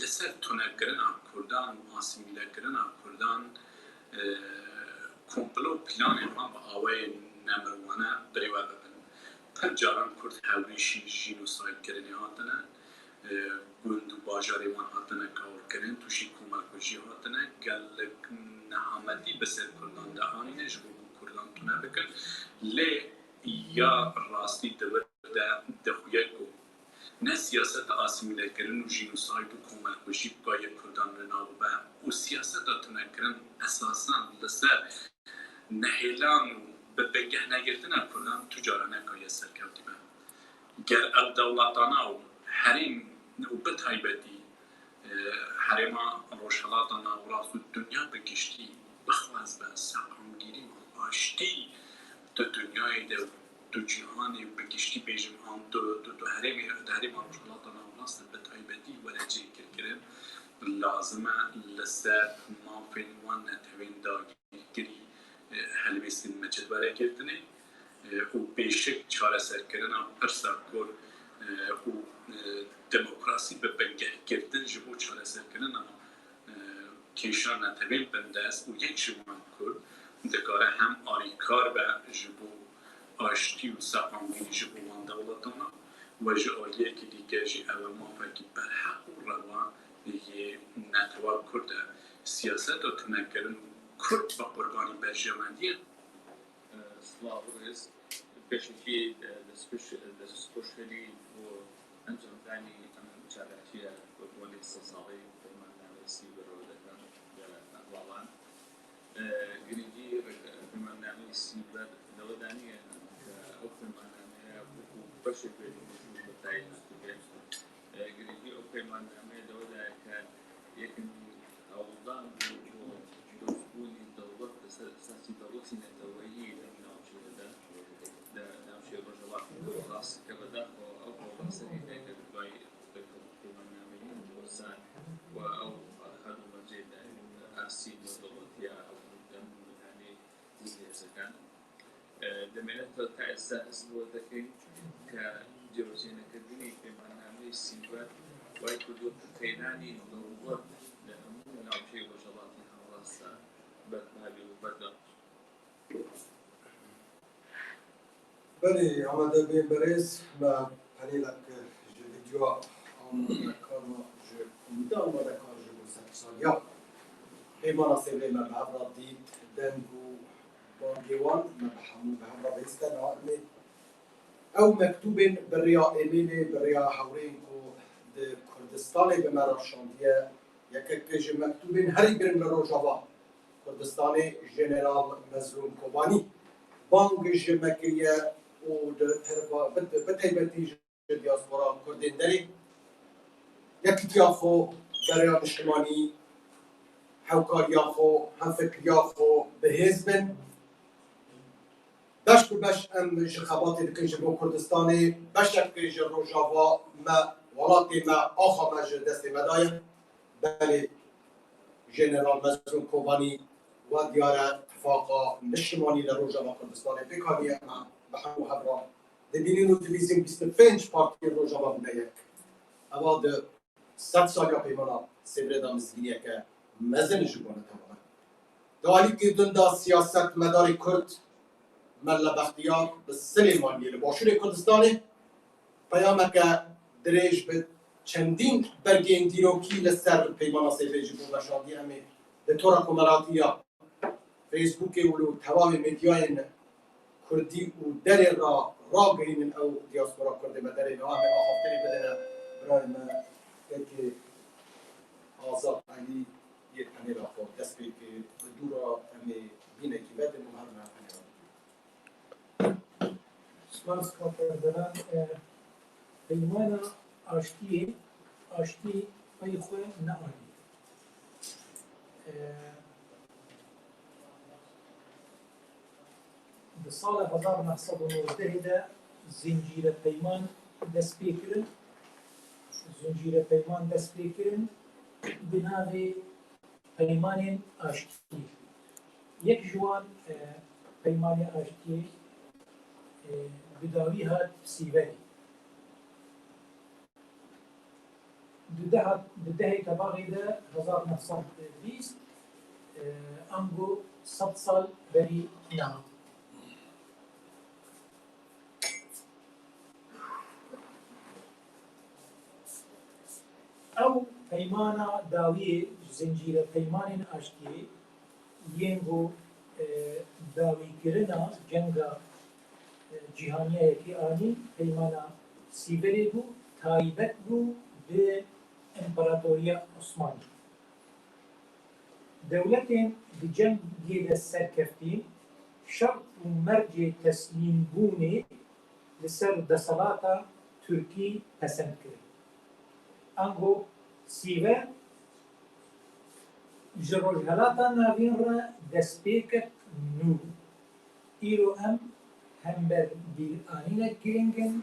لسر تونه کردن کردان و آسیمیله کردن کردان کمپلو پلان ما با آوای نمروانه بریوه ببن پر جاران کرد حویشی جینوساید کردنی هاتنه گند و باجاری وان هاتنه کار کردن توشی کمالکوژی هاتنه گلک نحامدی بسر کردان ده آنینه جبو کردان تونه بکن لی یا راستی دور ده خویه کو نه سیاست آسیمیله کردن و جینوساید و کمالکوژی بگاه کردان رناو و سیاست تونه کردن اساساً لسر نهیلان و ببگه نگرتن کردن تجارانه که سرکوتی به گر او دولتانا و حریم و بتایبتی حریم روشلاتانا و راست دنیا بگشتی بخواز به سقامگیری و آشتی تو دنیای ده تو جهانی بگشتی بیجم آن تو حریم روشلاتانا و راست بتایبتی و رجی کرد لازمه لسر مافین وان نتوین داگیری هلویستین مجد برای کردنه و بیشک چاره سر کردن پرسا کر و دموکراسی به بنگه کردن جبو چاره سر کردن کیشان نتوین بندست و یک جوان کرد دکاره هم آریکار به جبو آشتی و سقامگیری جبو وان دولتانا و جعالیه که دیگه جی اول موافقی بر حق و روان یه نتوار کرد سیاست و تنکرن کرد با قربانی برجامندیه Slavs, especially especially for أنجم ثاني أنا مشارع فيها وولد صصاغي بما نعمل سيبر ولا أطلعان جريجي بما نعمل سيبر لو داني أو بما نعمل وبشر بالموجود بتاعي جريجي أو بما نعمل لو ده كان يمكن أوضاع وتكون الدولة ساسي دولة نتوعية نمشي الرجلات راس كبدا أو راسني ذاك باي كمان نعملين وسان أو هذا مجد أرسي مدلتيا أو دم يعني زي زكان دمنت تأسس وذكين كجوزين كدني كمان نعمل سيبر واي كدو تيناني دولة لأنه نمشي الرجلات راس بدها وبدا بله آمده به برز و پلیلک ویدیو آمده کارما جو آمده کار جو سالیا پیمانا سیوری ما به هفته دید دنگو بانگیوان ما به همون به هفته بیستن آدمی او مکتوبین بریا ایمیل بریا حورین کو ده کردستان به مراشاندیه یکی که مکتوبین هری برن لروجاوا کردستان جنرال مظلوم کوبانی بانگ جمکیه و بتایبتی دیاسپورا کردین داری یکی تیافو برای اجتماعی هوکاریافو هم فکریافو به حزبن داشت بش ام جخاباتی دکن جبو کردستانی بشک که روجاوا ما ولاتی ما آخا ما دست مدای بله جنرال مظلوم کوبانی و دیاره اتفاقا نشمانی در روجاوا کردستان بکاریه ما به همو هبرا دبینین و دویزین 25 پارتی روجاوا بوده یک اما ده 100 سالیا پیمانا سیوری دا مزگینیه که مزن جبانه تماما دوالی که دندا سیاست مدار کرد ملا بختیار به سلیمانی لباشور کردستانی پیامه که دریج به چندین برگین دیروکی لسر پیمانا سیوری جبو بشادی همه به طور کمراتیا فیسبوک ولو تمام مدیاین کردی و در را گرین او دیاسپورا کرده ما در اینها همه آخافتری بدنه برای ما که آزاد علی یک پنیر آخواه دست بی که دورا همه بینه که بده مهم نه پنیر سپاس کردن پیمانا آشتی پای خود نه آنی به سال 1919 ده زنجیره پیمان دست پیکرن بناوی پیمان آشتی یک جوان پیمان آشتی بداوی هات سیوری ده تباغی ده 1920 انگو 100 سال بری نام او پیمانا داوی زنجیره پیمان آشتی ینگو داوی کرنا جنگا جهانیه یکی آنی پیمانا سیوری بو تایبت بو به امپراتوریا عثمانی دولتین به جنگ گیل سرکفتی شرط و مرج تسلیم بوونێ لەسەر دەسەڵاتە تورکی پەسەند کرد. ئەنگۆ سیڤە ji rojhilata navîn re destpêkek nû. Îro em hember bîranînek girîng in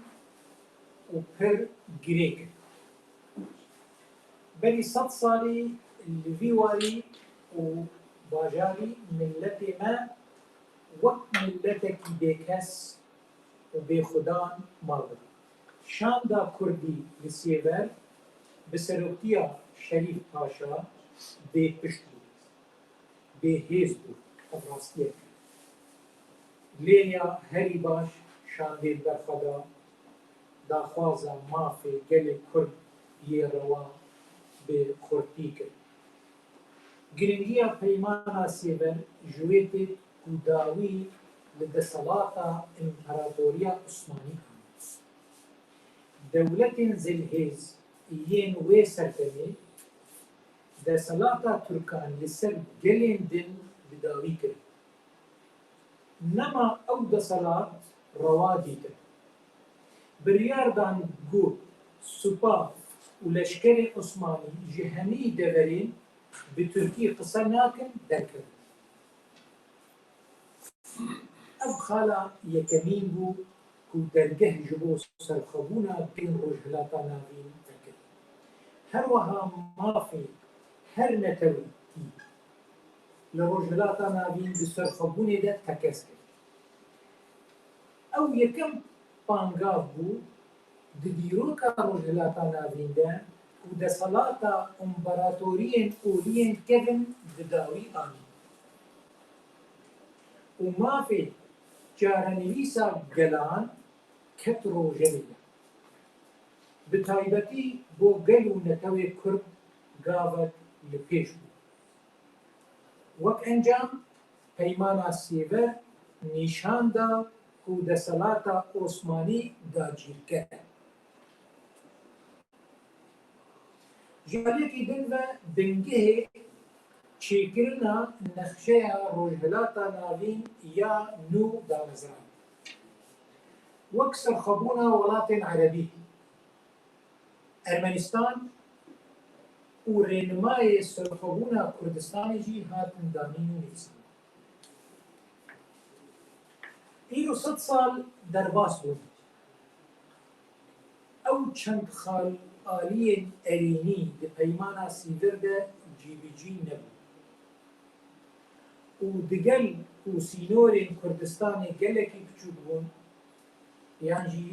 û pir girêk in. Berî 100 salî li vî warî û bajarî milletê me wek milletekî bêkes û bêxwedan mal bike. Şanda Kurdî li Sêver bi seroktiya Şerîf Paşa bêpişt bû, bêhêz bû, ev rastiyek e. Lêya herî baş şandê berxweda, daxwaza mafê gelê Kurd yê rewa bi xurtî kir. Giringiya Peymana Sevrê ji wê tê ku dawî li desalata İmparatoriya Osmanî anî. Dewletên zilhêz yên wê serdemê desalata Türkan li ser gelên din bi dawî kirin. Nema ew desalat rewa dîtin. Biryar dan got, supa û leşkerê Osmanî ji hemî deverên bi Tirkî qise nakin derkevin. Ev xala yekemîn bû ku dergeh ji bo serxwebûna tên rojhilata navîn vekir. Her wiha mafê her netewî li rojhilata navîn bi serxwebûnê de tekez kir. Ew yekem pangav bû di dîroka rojhilata navîn de ku desalata împaratoriyên oliyên kevin di dawî anî. û mafê çarenivîsa gelan ket rojevê de. Bi taybetî bo gel û netewê Kurd gavek li pêş bû. Wek encam Peymana Sevrê nîşan da ku desalata Osmanî dagîrker e. Ji aliyekî din ve bingehê çêkirina nexşeya rojhilata navîn ya nû damezran. Wek serxwebûna welatên Erebî, Ermenistan û rênimayê serxwebûna Kurdistanê jî hatin danîn û nivîsandin. Îro 100 sal derbas bûn. Ew çend xalîyên erînî di Peymana Sevrê de cîbicî nebûn. û digel ku sînorên Kurdistanê gelekî biçûk bûn, yan jî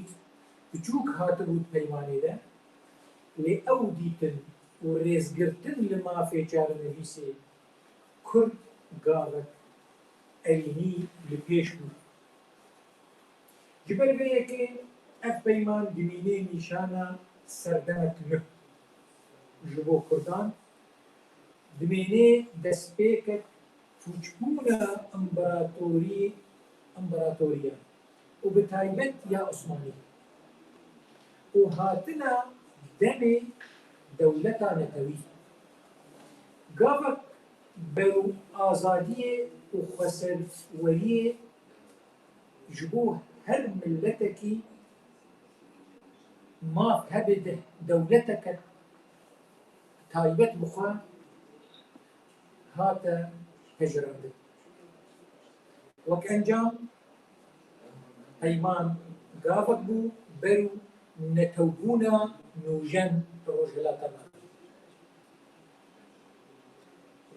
biçûk hatibû di peymanê de, lê ew dîtin û rêzgirtin li mafê çarenivîsê Kurd gavek erînî li pêş bû. Ji ber vê yekê ev peyman dimînê nîşana serdemek nû ji bo Kurdan, dimêne destpêkek pûçbûna împaratoriyan û bi taybet ya Osmanî û hatina demê dewleta netewî. Gavek berû azadiyê û xweserweriyê ji bo her milletekî maf hebe dewleteke taybet bixwe hate hejrandin. Wek encam peyman gavek bû berû netewbûna nûjen rojhilata navîn.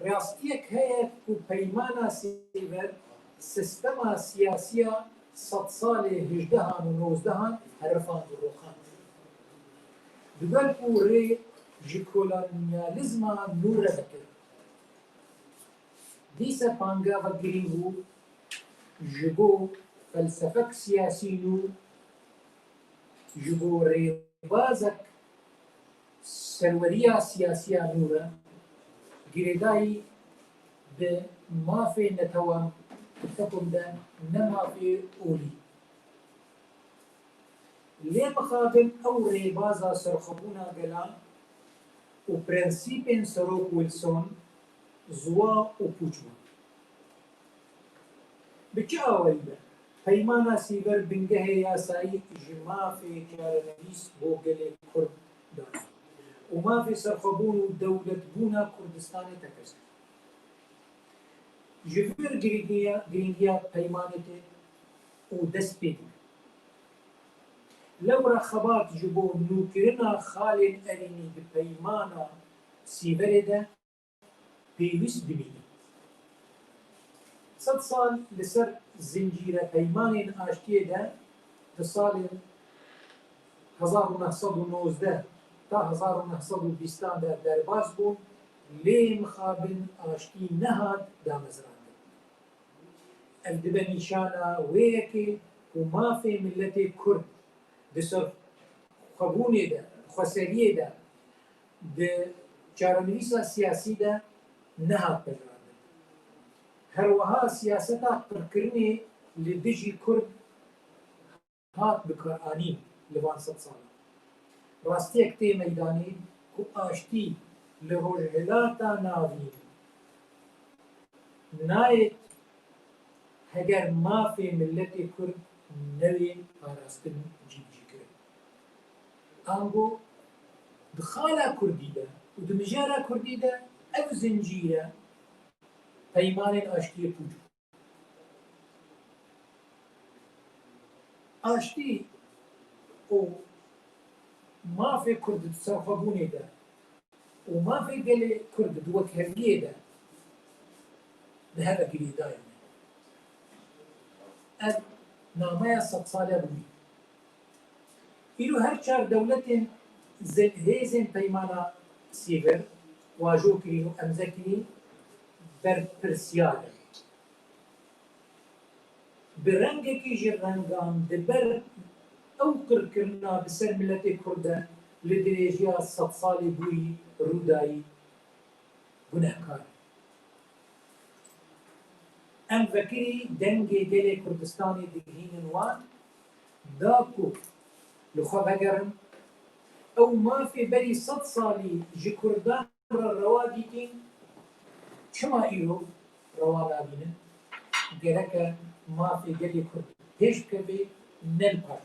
Rastiyek heye ku Peymana Sevrê sistema siyasiya 100 salê 18 û 19 herifand û roxand. Digel ku rê ji kolonyalîzma nû re dikir. Dîsa pangavek girîng bû ji bo felsefek siyasî nû, ji bo rêbazek serweriya siyasiya nû re girêdayî bi mafê netewan tekum de ne mafê olî. Lê mixabin ew rêbaza serxwebûna gelan û prensîpên Serok Wilson ziwa û pûç bûn. بچه ئەوەی بە پەیمانە سیڤەر بنگەهەیە یاسایی ji mafê çarenivîs بۆ gelê Kurd dane û mafê serxwebûn û dewletbûna Kurdistanê tekes ji vir giringiya peymanê tê û dest pê dike lewra xebat ji bo nûkirina xalên erînî di peymana sîverê de pêwîst bimîne. Sed sal li ser zincîre peymanên aştiyê de di salên 1919 ta 1920 de derbas bûn lê mixabin aştî nehat damezrandin. Ev dibe nîşana wê yekê ku mafê milletê Kurd di ser xwebûnê de, xweseriyê de, di çarenivîsa siyasî de nehat pejrandin. Herweha siyaseta qirkirinê li dijî Kurd hat bikaranîn li van sed salan. Rastiyek tê meydanê ku aştî li rojhilata navîn nayê heger mafê milletê Kurd nevê parastin cî kirin. Ango di xala Kurdî de û di mijara Kurdî de ev zincîre peymanên aştiyê pûç bû. Aştî û mafê Kurd di serxwebûnê de û mafê gelê Kurd di wekheviyê de di heve girêdayê ne. Ev nameya SEDSALIYA bûye. Îro her çar dewletên hêzên Peymana Sevrê wajo kirîn û emze kirîn berpirsiyar in. Bi rengekî ji rengan diber ew qirkirina bi ser milletê Kurd de li dirêjiya sed salê bûyî rûdayî gunehkar. Em vekirî dengê gelê Kurdistanê digihînin wan da ku li xwe vegerin ew mafê berî sed salî ji Kurdan re rewa dîtin çima îro rewa nabînin? Gereke mafê gelê Kurd pêş bikeve nelpar.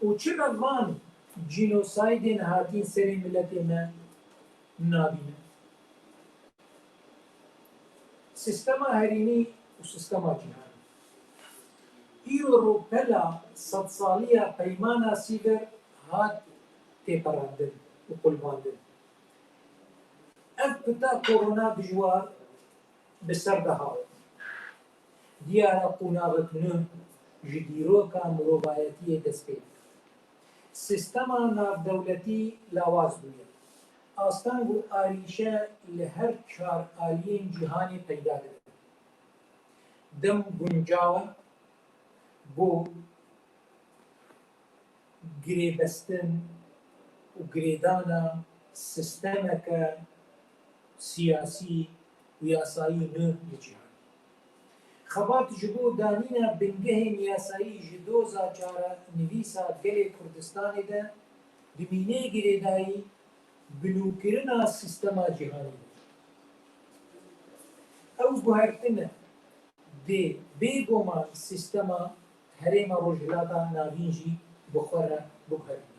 û çira van cînosaydên hatîn serê milletê me nabînin? Sistema herînî û sistema cîhanî. Îro rûpela SEDSALIYA Peymana Sevrê hat têperandin û qulbandin. Ev pita korona dijwar bi ser dihat. Diyara qûnavek nû ji dîroka mirovayetiyê dest pê dike. Sistema navdewletî lawaz bûye. Astang û arîşe li her çar aliyên cîhanê peyda dibin. Dim guncaw e bo girêbestin û girêdana sistemeke siyasî û yasayî nû li cîhanê. Xebat ji bo danîna bingehên yasayî ji doza çarenivîsa gelê Kurdistanê de dimînê girêdayî binûkirina sistema cîhanî. Ew guhertin e dê bêguman sistema herêma rojhilata navîn jî bi xwe re biguherîne.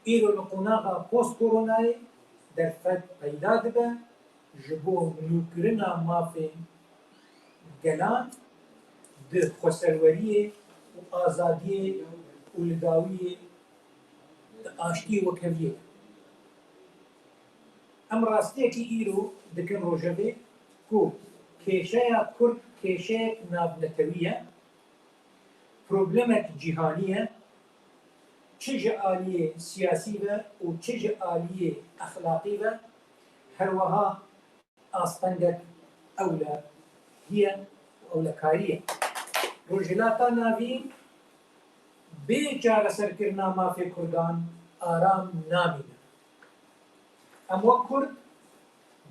Îro li qonaxa post-koronayê derfet peyda dibe ji bo nûkirina mafên gelan di xweserweriyê û azadiyê û li dawiyê di aştiyê wekheviyê de. Em rastiyekî îro dikin rojevê ku kêşeya Kurd kêşeyek navnetewî ye, problemek cîhanî ye, çi ji aliyê siyasî ve û çi ji aliyê exlaqî ve herweha astengek ewlehiye û ewlekarî ye. Rojhilata navîn bê çareserkirina mafê Kurdan aram namîne. Em wek Kurd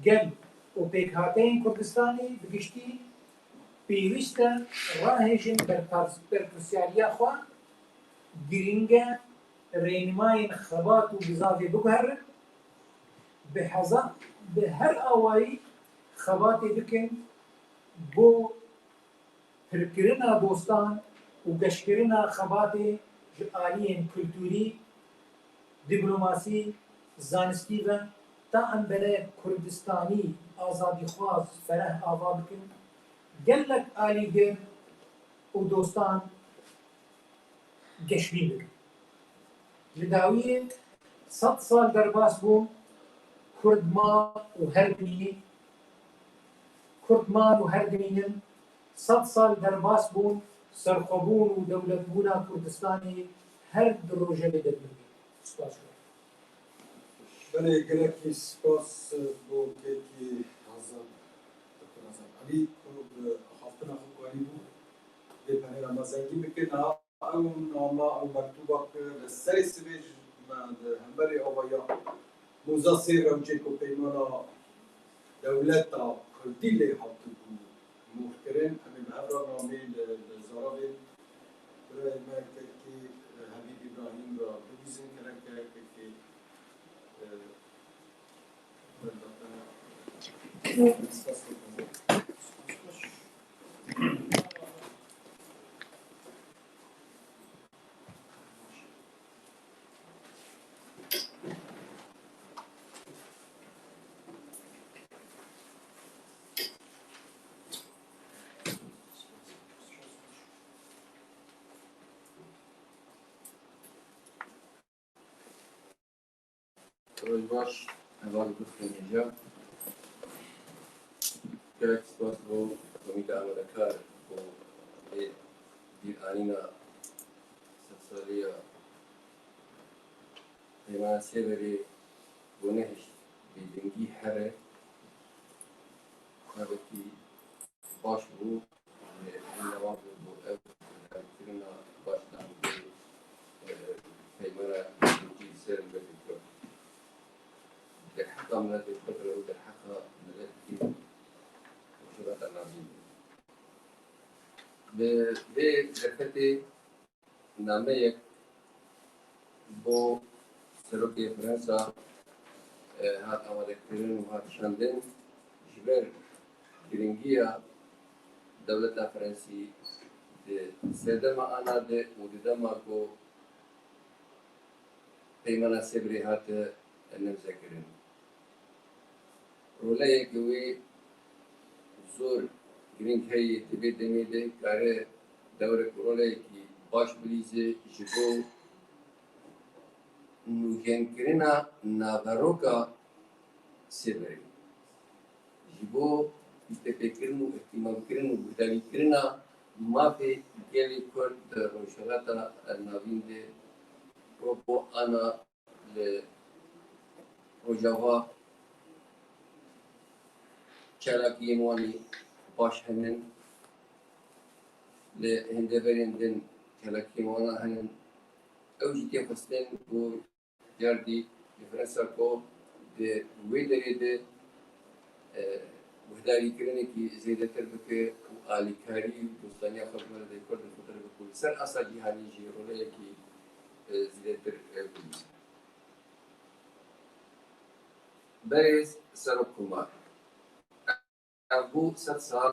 gel û pêkhateyên Kurdistanê bi giştî pêwîst e rahêjin berpirsyariya xwe giring e rênimayên xebat û bizavê biguherin bi her awayî xebatê bikin بۆ پرکردنا دۆستان و گەشتکردنا خەباتێ ji aliyên kulturî, dîplomasî, zanistî ve ta em berê Kurdistanî azadîxwaz fereh ava bikin, gelek alîgir û dostan geşvîn bikin. Li dawiyê 100 sal derbas bûn Kurdman û her dimînî, Kurdman û her dimînin 100 sal derbas bûn serxwebûn û dewletbûna Kurdistanê her di rojevê de bûn. Spas. بله گلکی سپاس بو کیکی حضرت دکتر حضرت علی کو هفتنا خواری بو به پنیر مزنگی بکن او نامه او مکتوبه که لسر سویج من همبری آوایا موزا سیر روچه که پیمانا دولت کردی لی حبتو بو محترم همین هفرا نامه لزاراوی برای مرکز که حبیب ابراهیم را بگیزن کرن که روز باش اول گفتم اینجا گرک سپاس بو کمیته عملکار بو دیر آنینا SEDSALIYA پیمانه سیوری بو نهشت بیدنگی هره نبتی باش بو این نواب بو او کرنا باش دام بو پیمانه بیدنگی سیر بکر در حقا ملت بکر و در حقا ملت وشبات النابین به درفت نامه یک بو سروکی فرانسا هات آماده کردن و هات شاندن جبر گرنگیا دولت فرانسی سردما آنا ده و دیدما کو پیمانه سبری هات نمزه کردن روله یکوی زور گرنگ هایی تبی دمیده کاره دور روله یکی باش بلیزه جبو نوگن کرنا ناوروکا سبری جبو اتفاقرن و احتمام کرن و بوداری کرنا مافی گلی کرد روشغاتا ناوین ده روپو آنا لروجاوا چالاکی موانی باش هنن لهندبرین دن چالاکی موانا هنن اوجی که فستن و جردی فرانسا کو ده ویدری ده وحداری کرنے کی زیادہ تر بکے آلی کاری دوستانی خبر ده کرد خطر بکل سر اصلا جهانی جی روله کی زیادہ تر بکل بریز سرکومار ابو 100 سال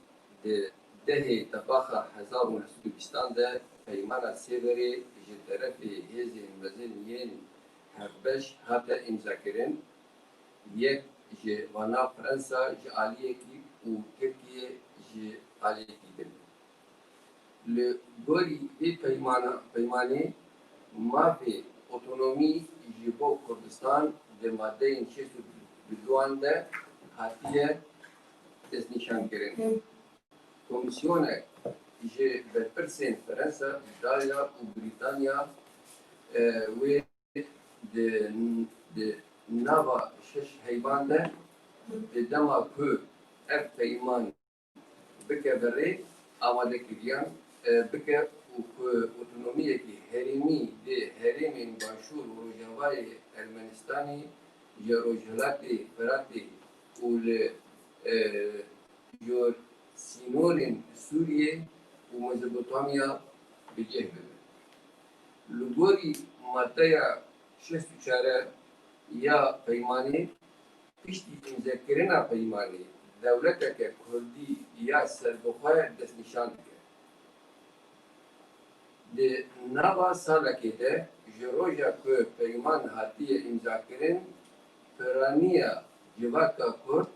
ده تباخا 1920 ده پیمانه سیوری جه طرف هزین مزنین هفبش هاتا امضا کرن یک جه وانا فرانسا جه آلیه کی و ترکیه جه آلیه کی دن لگوری بی پیمانه مافی اوتونومی جه بو کردستان ده ماده این 622 ده هاتیه از نشان کرن کمیسیونه جه برپرسین فرانسا ایتالیا و بریتانیا و de nava şeş heyvanda dema ku ev peyman bike berê amade kiriyan bike û ku otonomiyekî herêmî dê herêmên başûr û rojavayê Ermenistanê ji Rojhilatê Firatê û li sînorên Sûriyê û Mezopotamya bicih bibe. Li gorî maddeya 64 یا پیمانی پشتی امضاکردن پیمانی دولتك كردي يا سربخواه دست نشان دکه. ده نوا سالکی ده جروجا که پیمان هاتیه امضا کرن فرانیه جواکا کرد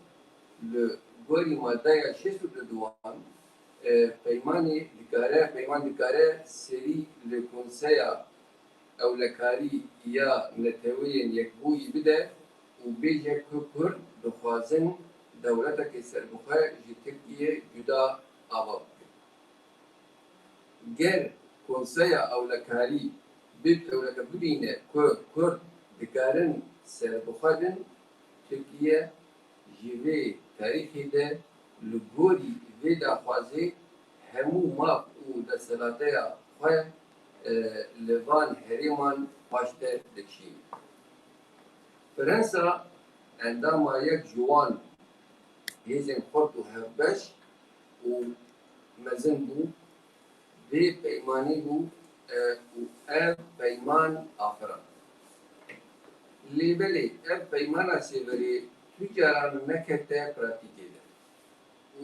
لگوری ماده 62 پیمان دکاره سری لکنسیا اولکاری یا نتوین یک بوی بده و بیجه که کرد دخوازن دولتك سربخواه جی ترکیه جدا آباد کرد. گر کنسیا اولکاری بیت اولکا ببینه که کرد دکارن سربخواه ترکیه جیوه تاریخی ده لگوری ویدا خوازه همو ماف و دستلاته خواه لوان هریمان پاشته دکشیم. فرنسا عندما یک جوان هیزن خورد و هفبش و مزن بو به پیمانی بو و اف پیمان آفران. لیبلی اف پیمانا سیوری تجاران نکته پراتیکی ده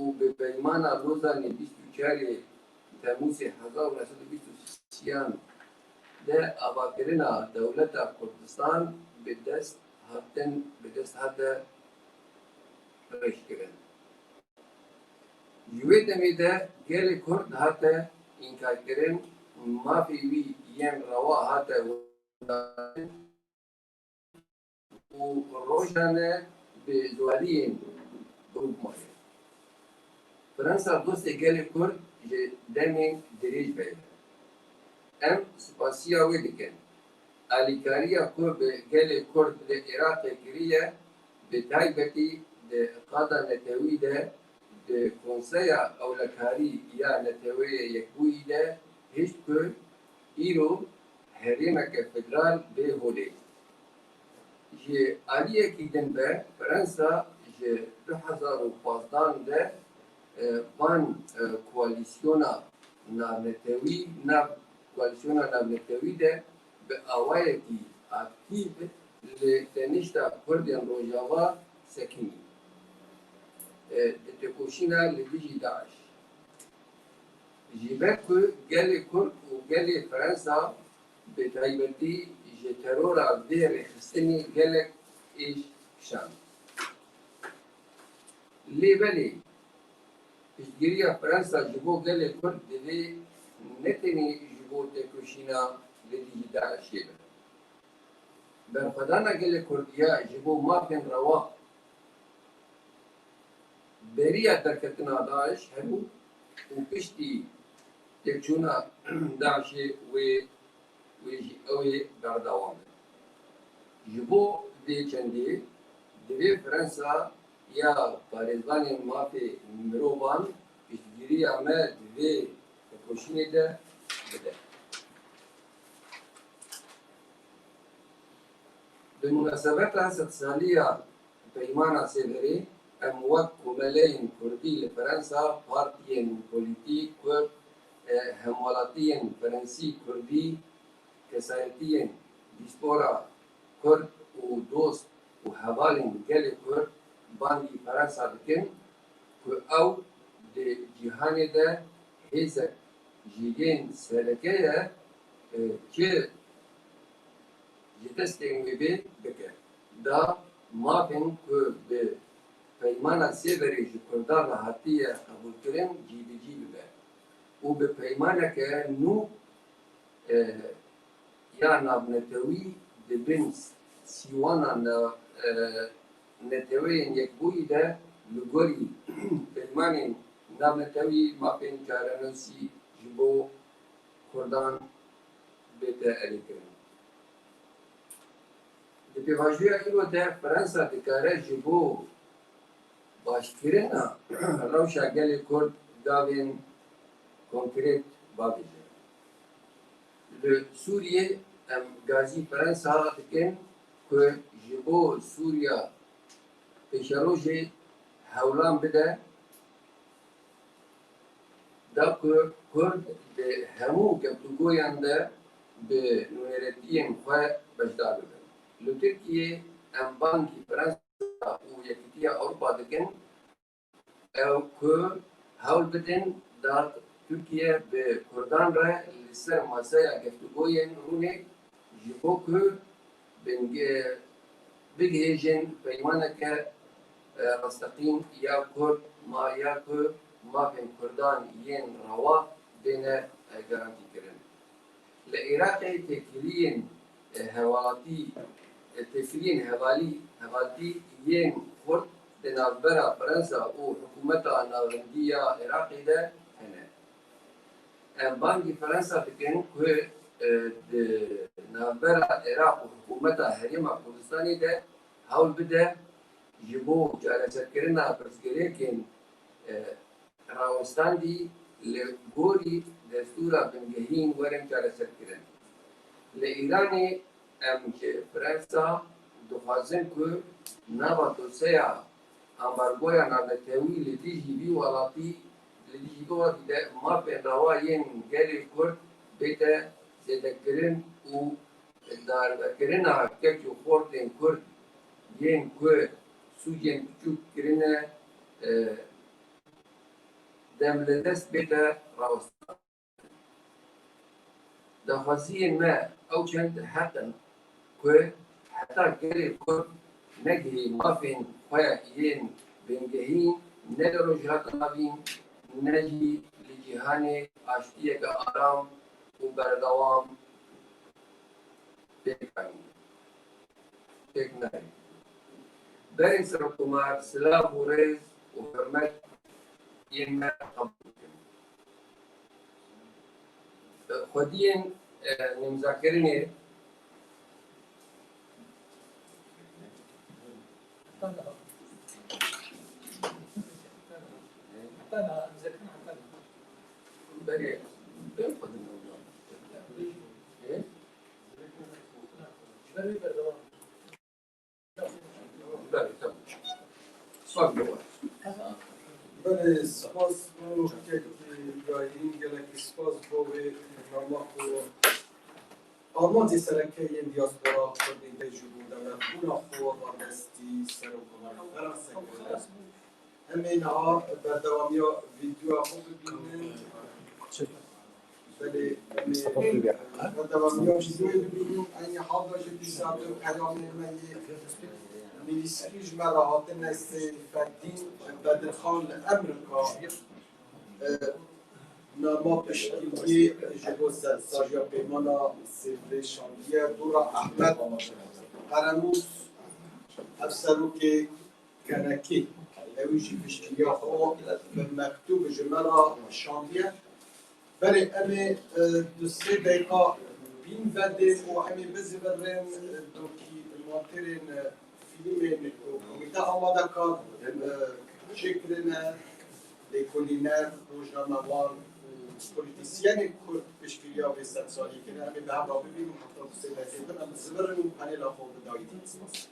و به پیمانا روزان 24 تموز 1923 ده آبادکرنا دولت کردستان به دست هاته رش کرد. یوی دمیده گل کرد هاته انکار کرن مافی وی ین روا هاته و روشانه به زوالین گروپ مایه. فرانسا دوست گل کرد دمین دریج بیده. ام سپاسیا وی دکن. الیکاریا که به گل کرد ده عراق کریه به تایبتی ده قادا نتوی ده de konseya awlekari ya netewê yekbûyî de hişt ku îro herêmeke federal bê holê. Ji aliyekî din ve Fransa ji 2015 de van koalîsyona navnetewî de bi awayekî akîv li tenişta Kurdên Rojava sekînî. تکوشینا لبیجی داعش. جیبت که گل کرد و گل فرانسا به تایبتی جه ترورا دیر خستنی گلک ایش شان. لیبلی اشگیریا فرانسا جبو گل کرد دوی نتنی جبو تکوشینا لبیجی داعشی بر. برخدانا گل کردیا جبو مافین روا بریا درکتنا داعش هبو و پشتی یکچونا داعش و اوی بردوام. جبو دی چندی دوی فرانسا یا پارێزبانی مافی مرۆڤان پشتگیریya me divê koşînê de bide. Bi münasebeta SEDSALIYA Peymana Sevrê em wek komeleyên Kurdî li Fransa partiyên polîtîk ku hemwelatiyên Frensî Kurdî, kesayetiyên dîspora Kurd û dost û hevalên gelê Kurd bandî Fransa dikin ku ew di cîhanê de hêzek jîgên sereke ye ki ji destên wê bê bike. Da mafên ku bi Peymana Sevrê ji Kurdan re hatiye qebûlkirin cî bibe û bi peymaneke nû ya navnetewî dibin sîwana neteweyên yekbûyî de li gorî peymanên navnetewî mafên çarenûsî ji bo Kurdan bête elîkirin. Di pêvajoya îro de Fransa dikare ji bo başkirina rewşa gelê Kurd gavên konkrêt babêje. Li Sûriyê em gazî Fransa dikin ku ji bo Sûriya pêşerojê hewlan bide da ku Kurd di hemû geftugoyan de bi nûneretiyên xwe bejdar bibin. Li Tirkiyê em bankî Fransa û Yekîtiya Ewropa dikin او که هول بدن داد ترکیه به کردان را لسر مسای گفتگوی رونه جبو که بگهیجن پیمانه که رستقیم یا کرد ما یا که ما بین کردان ین روا بینه گارانتی کرن. لعراق تکلیین هوالاتی ین کرد دنابرا فرنسا و حکومت ناوندیه عراقی ده هنه. بانگی فرنسا بکن که نابرا عراق و حکومت حریم کردستانی ده هول بده جبو جالسات کرنا پرسکره کن راوستان دی لگوری دستورا بنگهین ورم جالسات کرن. لإيراني ام که فرنسا دخوازن که نوا دوسیا امبارگویا نابتوی لدیجی بی ولاتی ده ما بین روایین گلی کرد بیت زدکرین و دارکرین حقیقت و خورتین کرد ین که سوجین چوب کرینه دملدست بیت راوستان. دخوازی ما او چند حقا که حتی گلی کرد نگی ما بین خواه بنگهین ندارو جهات نبین نجی لجهان آشتیه که آرام و بردوام بکنیم برین سرکومار سلاح و ریز و حرمت این ما قبول کنیم. خودین نمذاکرینه بري بينقذ الموضوع ايه بري بردوام بري تمام صار بله سپاس بو که گاهیم گلک سپاس بو نامه و آمازی سرکه این دیاسپورا کردی به جبو دولت بونا خور و دستی سر و کمال فرانسه کرده همین ها بردوامی ها ویدیو خوب ببینیم بله بردوامی ها ویدیو ببینیم این حال باشه بیساد و پیام منی نویسکیج مراحات استفادین بدرخان امریکا ناما پشتیگی جبو سالیا پیمانا سیوری شانگیه دورا احمد قرموز افسرو که کنکی اویجی پشتیگی خو به مکتوب جمعه شانگیه برای امی دو سه دقیقه بین وده و امی بزی برن دوکیمانترین فیلم کمیته آماده کرد شکرینه لیکولینر روزنامه‌وار پلیتیسیان کرد پشتیگی به SEDSALIYA کنه همه به هم را ببینیم حتی دو سه دقیقه هم زبرن و پنیل خود دایید سپاس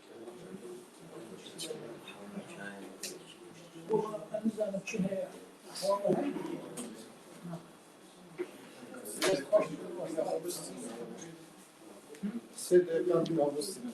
سه دقیقه هم ناموسیم